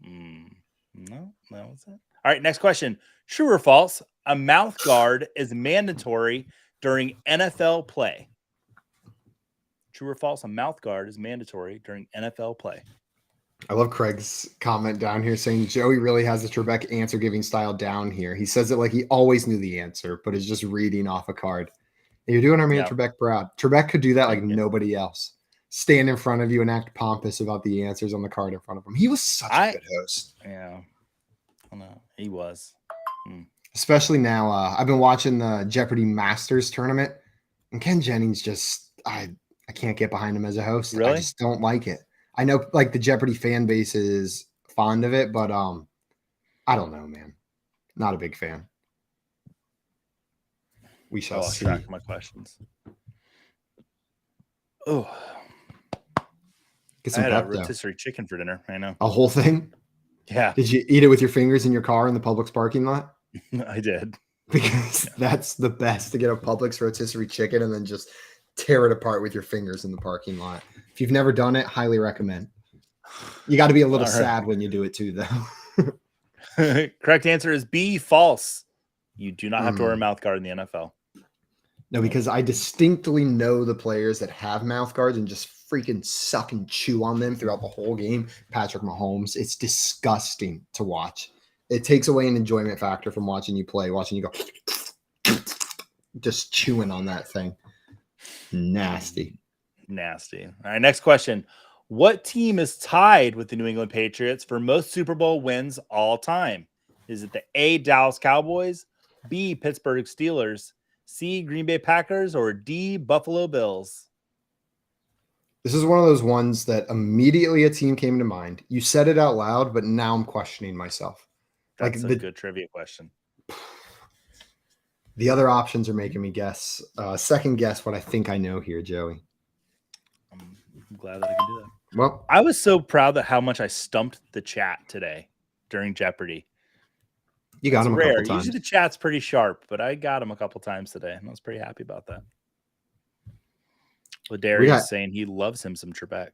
No, that was it. All right, next question. True or false? A mouth guard is mandatory during NFL play. True or false? A mouth guard is mandatory during NFL play. I love Craig's comment down here saying Joey really has the Trebek answer giving style down here. He says it like he always knew the answer, but is just reading off a card. You're doing our man Trebek proud. Trebek could do that like nobody else. Stand in front of you and act pompous about the answers on the card in front of him. He was such a good host. Yeah. I know. He was. Especially now, I've been watching the Jeopardy Masters tournament, and Ken Jennings just, I can't get behind him as a host. Really? I just don't like it. I know like the Jeopardy fan base is fond of it, but I don't know, man. Not a big fan. We shall see. Track my questions. Oh, get some I had a rotisserie chicken for dinner. I know. A whole thing? Yeah. Did you eat it with your fingers in your car in the Publix parking lot? I did. Because that's the best, to get a Publix rotisserie chicken and then just tear it apart with your fingers in the parking lot. If you've never done it, highly recommend. You got to be a little All right. sad when you do it too, though. Correct answer is B, false. You do not have to wear a mouth guard in the NFL. No, because I distinctly know the players that have mouth guards and just freaking suck and chew on them throughout the whole game. Patrick Mahomes, it's disgusting to watch. It takes away an enjoyment factor from watching you play, watching you go just chewing on that thing. Nasty. All right, next question. What team is tied with the New England Patriots for most Super Bowl wins all time? Is it the A, Dallas Cowboys, B, Pittsburgh Steelers, C, Green Bay Packers, or D, Buffalo Bills? This is one of those ones that immediately a team came to mind. You said it out loud, but now I'm questioning myself. That's a good trivia question. The other options are making me guess. Second guess what I think I know here, Joey. I'm glad that I can do that. Well, I was so proud of how much I stumped the chat today during Jeopardy. You got him a couple times. Usually the chat's pretty sharp, but I got him a couple times today, and I was pretty happy about that. Ladarius is saying he loves him some Trebek.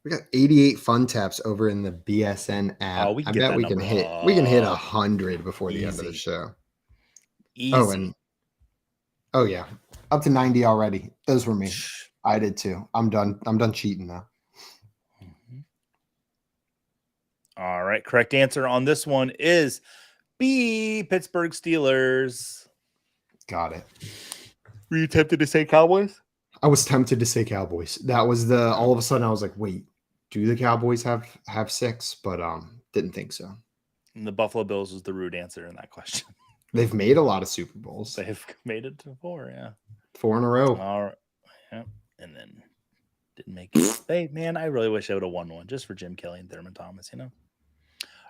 We got 88 fun taps over in the BSN app. Oh, I bet we can hit 100 before the end of the show. Easy. Oh yeah, up to 90 already. Those were me. I did too. I'm done cheating now. All right. Correct answer on this one is B, Pittsburgh Steelers. Got it. Were you tempted to say Cowboys? I was tempted to say Cowboys. That was all of a sudden I was like, wait, do the Cowboys have 6? But didn't think so. And the Buffalo Bills was the rude answer in that question. They've made a lot of Super Bowls. They've made it to 4, yeah. 4 in a row. All right. Yeah. And then didn't make it. Man, I really wish I would have won one just for Jim Kelly and Thurman Thomas, All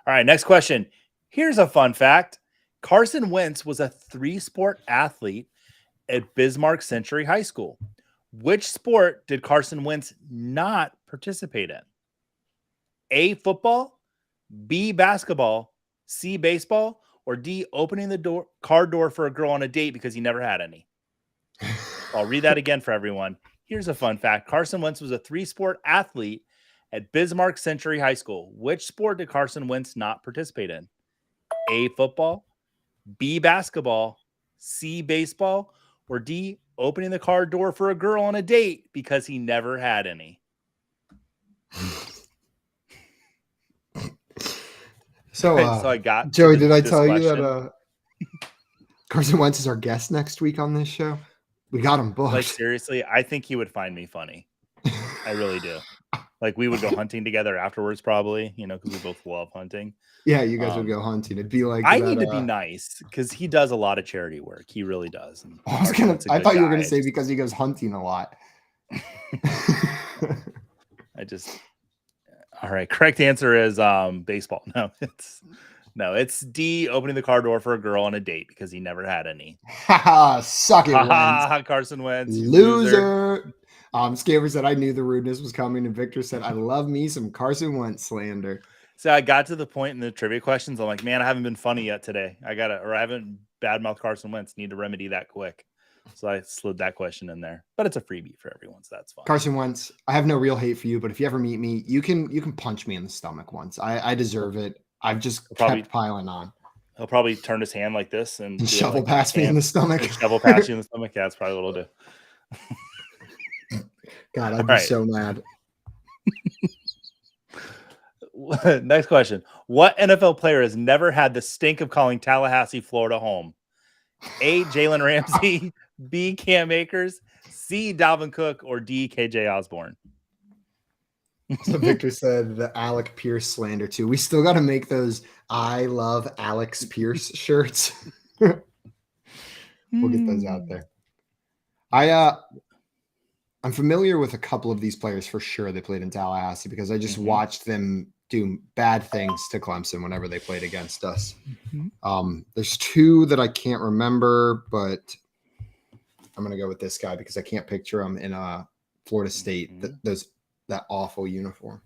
right, next question. Here's a fun fact. Carson Wentz was a 3-sport athlete at Bismarck Century High School. Which sport did Carson Wentz not participate in? A, football, B, basketball, C, baseball, or D, opening the car door for a girl on a date because he never had any? I'll read that again for everyone. Here's a fun fact. Carson Wentz was a 3-sport athlete at Bismarck Century High School. Which sport did Carson Wentz not participate in? A, football, B, basketball, C, baseball, or D, opening the car door for a girl on a date because he never had any. So I got Joey, did I tell you that Carson Wentz is our guest next week on this show? We got him booked. Like, seriously, I think he would find me funny. I really do. Like, we would go hunting together afterwards, probably, because we both love hunting. Yeah, you guys would go hunting. It'd be like I need to be nice because he does a lot of charity work. He really does. And I thought you were going to say because he goes hunting a lot. All right. Correct answer is baseball. No, it's D, opening the car door for a girl on a date because he never had any. Suck it, Wentz. Carson Wentz. Loser. Scaver said I knew the rudeness was coming, and Victor said I love me some Carson Wentz slander. So I got to the point in the trivia questions. I'm like, man, I haven't been funny yet today. I haven't badmouthed Carson Wentz. Need to remedy that quick. So I slid that question in there, but it's a freebie for everyone, so that's fine. Carson Wentz, I have no real hate for you, but if you ever meet me, you can punch me in the stomach once. I deserve it. I've just kept piling on. He'll probably turn his hand like this and shovel past me in the stomach. Shovel past you in the stomach. Yeah, that's probably what he'll do. God, I'd be so mad. Next question. What NFL player has never had the stink of calling Tallahassee, Florida home? A, Jalen Ramsey, B, Cam Akers, C, Dalvin Cook, or D, KJ Osborne? So Victor said the Alec Pierce slander too. We still got to make those I love Alex Pierce shirts. We'll get those out there. I'm familiar with a couple of these players for sure. They played in Tallahassee because I just watched them do bad things to Clemson whenever they played against us. There's 2 that I can't remember, but I'm going to go with this guy because I can't picture him in Florida State. That awful uniform.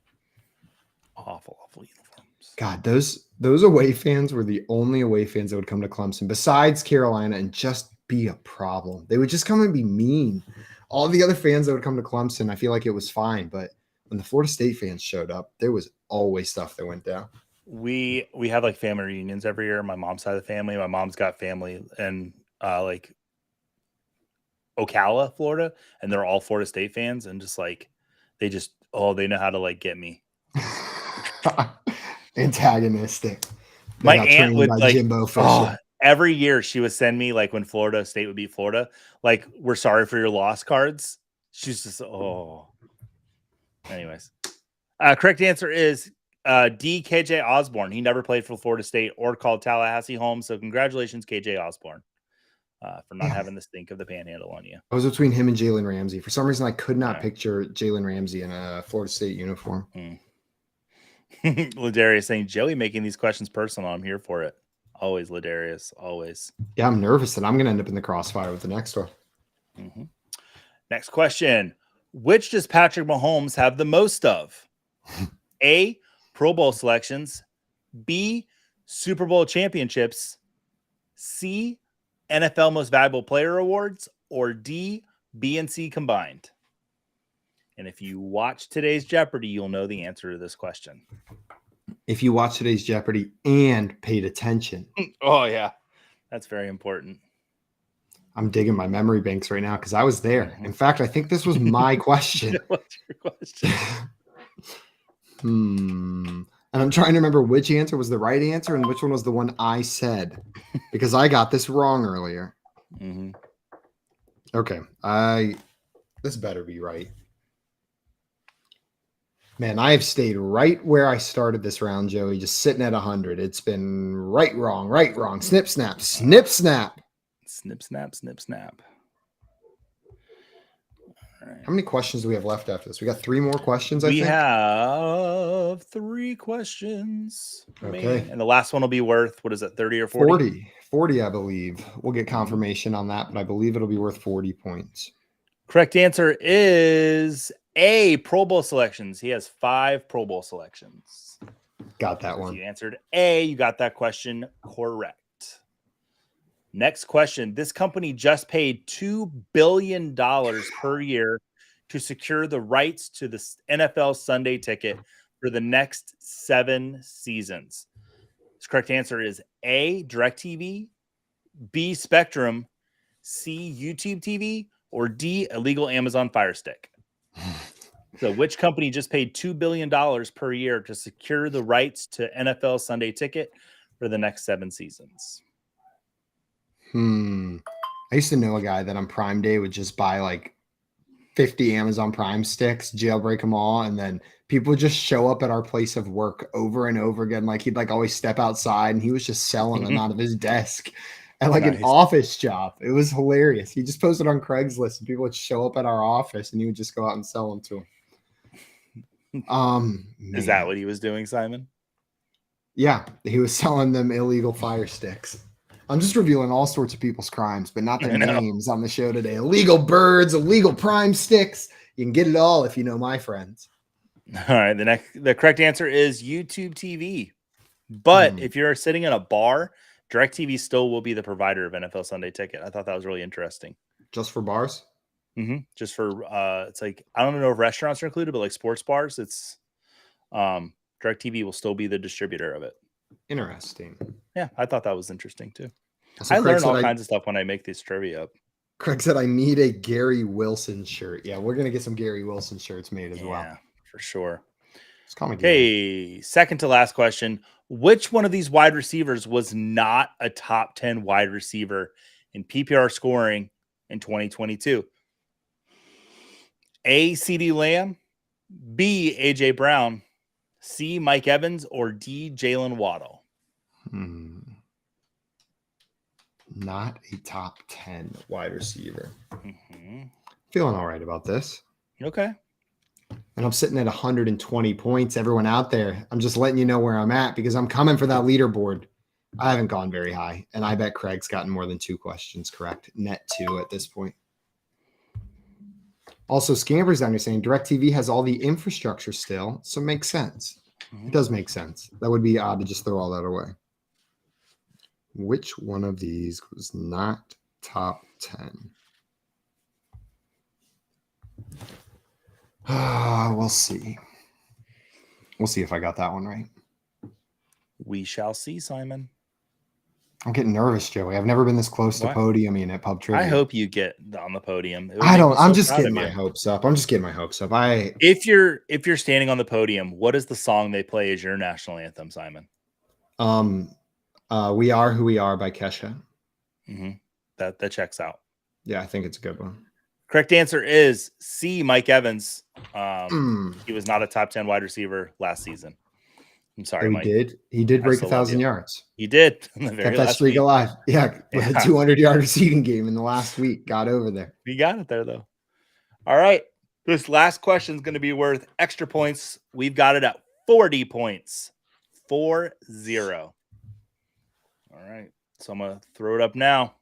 Awful uniforms. God, those away fans were the only away fans that would come to Clemson besides Carolina and just be a problem. They would just come and be mean. All the other fans that would come to Clemson, I feel like it was fine, but when the Florida State fans showed up, there was always stuff that went down. We have like family reunions every year. My mom's side of the family. My mom's got family in like Ocala, Florida, and they're all Florida State fans, and just like they know how to like get me. Antagonistic. They My got aunt trained would by like Jimbo Fisher. every year she would send me like when Florida State would beat Florida, like we're sorry for your loss cards. She's just Anyways, correct answer is D. KJ Osborne. He never played for Florida State or called Tallahassee home. So congratulations, KJ Osborne, for not having the stink of the panhandle on you. I was between him and Jalen Ramsey. For some reason, I could not picture Jalen Ramsey in a Florida State uniform. Ladarius saying, Joey making these questions personal. I'm here for it. Always, Ladarius. Always. Yeah, I'm nervous that I'm going to end up in the crossfire with the next one. Mm-hmm. Next question. Which does Patrick Mahomes have the most of? A, Pro Bowl selections. B, Super Bowl championships. C, NFL Most Valuable Player awards. Or D, B and C combined. And if you watch today's Jeopardy, you'll know the answer to this question. If you watch today's Jeopardy and paid attention. Oh, yeah. That's very important. I'm digging my memory banks right now because I was there. Mm-hmm. In fact, I think this was my question. What's your question? And I'm trying to remember which answer was the right answer and which one was the one I said because I got this wrong earlier. Mm-hmm. Okay. This better be right. Man, I have stayed right where I started this round, Joey, just sitting at 100. It's been right, wrong, snip, snap, snip, snap. Snip, snap, snip, snap. All right. How many questions do we have left after this? We got 3 more questions, I think. We have 3 questions. Okay. And the last one will be worth, what is it, 30 or 40? 40, I believe. We'll get confirmation on that, but I believe it'll be worth 40 points. Correct answer is A, Pro Bowl selections. He has 5 Pro Bowl selections. Got that one. You answered A. You got that question correct. Next question. This company just paid $2 billion per year to secure the rights to the NFL Sunday ticket for the next 7 seasons. The correct answer is A, DirecTV, B, Spectrum, C, YouTube TV, or D, illegal Amazon Fire Stick. So which company just paid $2 billion per year to secure the rights to NFL Sunday ticket for the next 7 seasons? I used to know a guy that on Prime Day would just buy like 50 Amazon Prime sticks, jailbreak them all, and then people would just show up at our place of work over and over again. Like he'd like always step outside and he was just selling them out of his desk at like an office job. It was hilarious. He just posted on Craigslist and people would show up at our office and he would just go out and sell them to him. Is that what he was doing, Simon? Yeah, he was selling them illegal fire sticks. I'm just revealing all sorts of people's crimes, but not their names on the show today. Illegal birds, illegal prime sticks. You can get it all if you know my friends. All right. The correct answer is YouTube TV. But if you're sitting in a bar, DirecTV still will be the provider of NFL Sunday ticket. I thought that was really interesting. Just for bars? Mm-hmm. Just for it's like, I don't know if restaurants are included, but like sports bars, it's DirecTV will still be the distributor of it. Interesting. Yeah, I thought that was interesting too. So I learn all kinds of stuff when I make this trivia up. Craig said, I need a Gary Wilson shirt. Yeah, we're going to get some Gary Wilson shirts made as well. Yeah, for sure. It's coming. Okay, second to last question. Which one of these wide receivers was not a top 10 wide receiver in PPR scoring in 2022? A, CeeDee Lamb, B, AJ Brown, C, Mike Evans, or D, Jalen Waddle? Not a top 10 wide receiver. Feeling all right about this. Okay. And I'm sitting at 120 points. Everyone out there, I'm just letting you know where I'm at because I'm coming for that leaderboard. I haven't gone very high, and I bet Craig's gotten more than 2 questions correct. Net 2 at this point. Also, Scampers down here saying DirecTV has all the infrastructure still, so it makes sense. It does make sense. That would be odd to just throw all that away. Which one of these was not top 10? We'll see. We'll see if I got that one right. We shall see, Simon. I'm getting nervous, Joey. I've never been this close to podiuming at Pub Trivia. I hope you get on the podium. I'm just getting my hopes up. If you're standing on the podium, what is the song they play as your national anthem, Simon? We Are Who We Are by Kesha. Mm-hmm. That checks out. Yeah, I think it's a good one. Correct answer is C, Mike Evans. He was not a top 10 wide receiver last season. I'm sorry, Mike. He did break 1,000 yards. He did. Kept that streak alive. Yeah, with a 200-yard receiving game in the last week. Got over there. We got it there, though. All right. This last question is going to be worth extra points. We've got it at 40 points. 4-0. All right. So I'm going to throw it up now.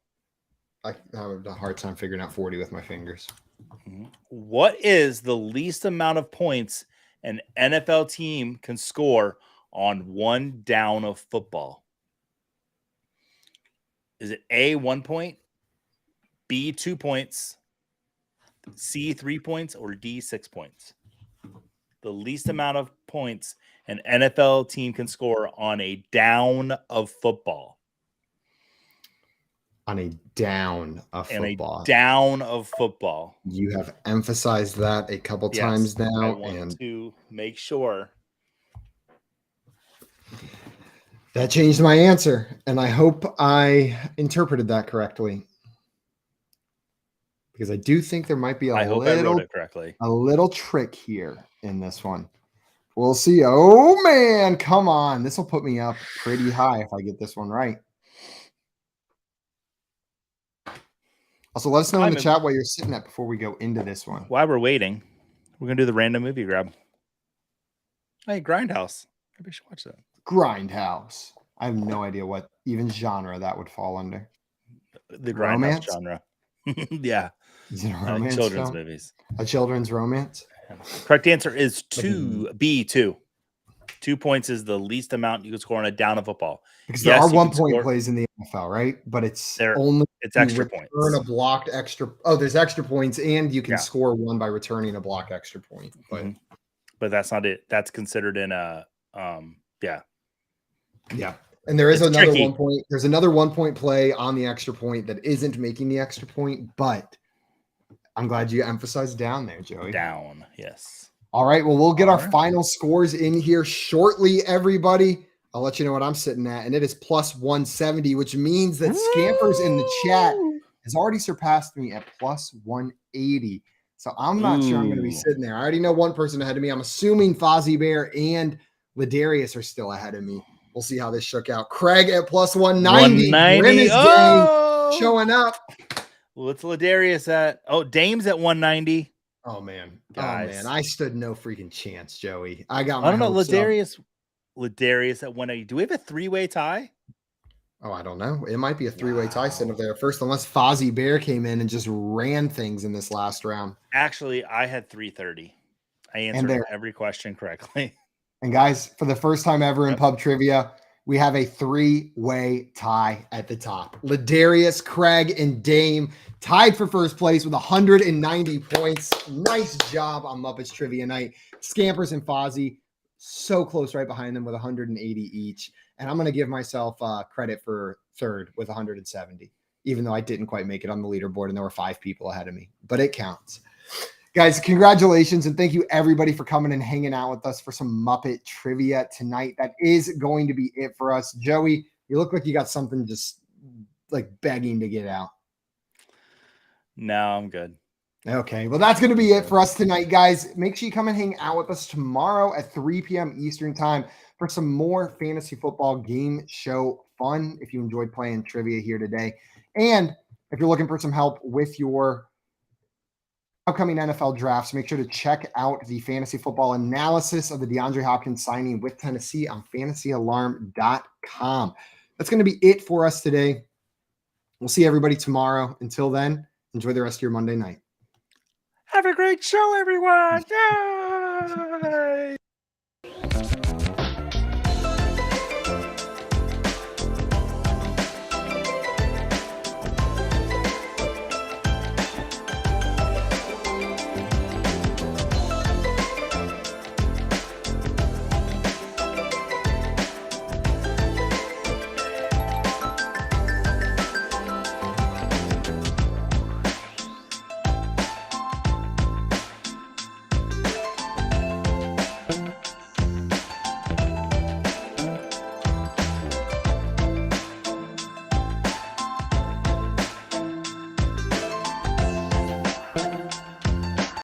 I have a hard time figuring out 40 with my fingers. What is the least amount of points an NFL team can score on one down of football? Is it A, 1 point, B, 2 points, C, 3 points, or D, 6 points? The least amount of points an NFL team can score on a down of football. On a down of football. A down of football. You have emphasized that a couple times now. I want to make sure. That changed my answer, and I hope I interpreted that correctly. Because I do think there might be a little trick here in this one. We'll see. Oh, man, come on. This will put me up pretty high if I get this one right. Also, let us know in the chat what you're sitting at before we go into this one. While we're waiting, we're going to do the random movie grab. Hey, Grindhouse. Maybe I should watch that. Grindhouse. I have no idea what even genre that would fall under. The Grindhouse genre. Yeah. Is it a romance children's movies. A children's romance? Correct answer is 2. 2 points is the least amount you can score on a down of football. Because there are 1 point plays in the NFL, right? But it's extra points. Return a blocked extra. Oh, there's extra points, and you can score one by returning a blocked extra point. But that's not it. That's considered in a Yeah. And there is another 1 point. There's another 1 point play on the extra point that isn't making the extra point, but I'm glad you emphasized down there, Joey. Down, yes. All right. Well, we'll get our final scores in here shortly, everybody. I'll let you know what I'm sitting at, and it is plus 170, which means that Scampers in the chat has already surpassed me at plus 180. So I'm not sure I'm going to be sitting there. I already know one person ahead of me. I'm assuming Fozzie Bear and Ladarius are still ahead of me. We'll see how this shook out. Craig at plus 190. 190. Gang showing up. What's Ladarius at? Oh, Dame's at 190. Oh, man. Guys. Oh, man. I stood no freaking chance, Joey. I got my I don't know. Ladarius at 180. Do we have a three-way tie? Oh, I don't know. It might be a three-way tie sitting up there first, unless Fozzie Bear came in and just ran things in this last round. Actually, I had 330. I answered every question correctly. And guys, for the first time ever in Pub Trivia, we have a three-way tie at the top. Ladarius, Craig, and Dame tied for first place with 190 points. Nice job on Muppets Trivia Night. Scampers and Fozzie so close right behind them with 180 each. And I'm going to give myself credit for third with 170, even though I didn't quite make it on the leaderboard and there were 5 people ahead of me. But it counts. Guys, congratulations, and thank you, everybody, for coming and hanging out with us for some Muppet Trivia tonight. That is going to be it for us. Joey, you look like you got something just, like, begging to get out. No, I'm good. Okay, well, that's going to be it for us tonight, guys. Make sure you come and hang out with us tomorrow at 3 p.m. Eastern time for some more fantasy football game show fun if you enjoyed playing trivia here today. And if you're looking for some help with your upcoming NFL drafts, make sure to check out the fantasy football analysis of the DeAndre Hopkins signing with Tennessee on fantasyalarm.com. That's going to be it for us today. We'll see everybody tomorrow. Until then, enjoy the rest of your Monday night. Have a great show, everyone. Yay!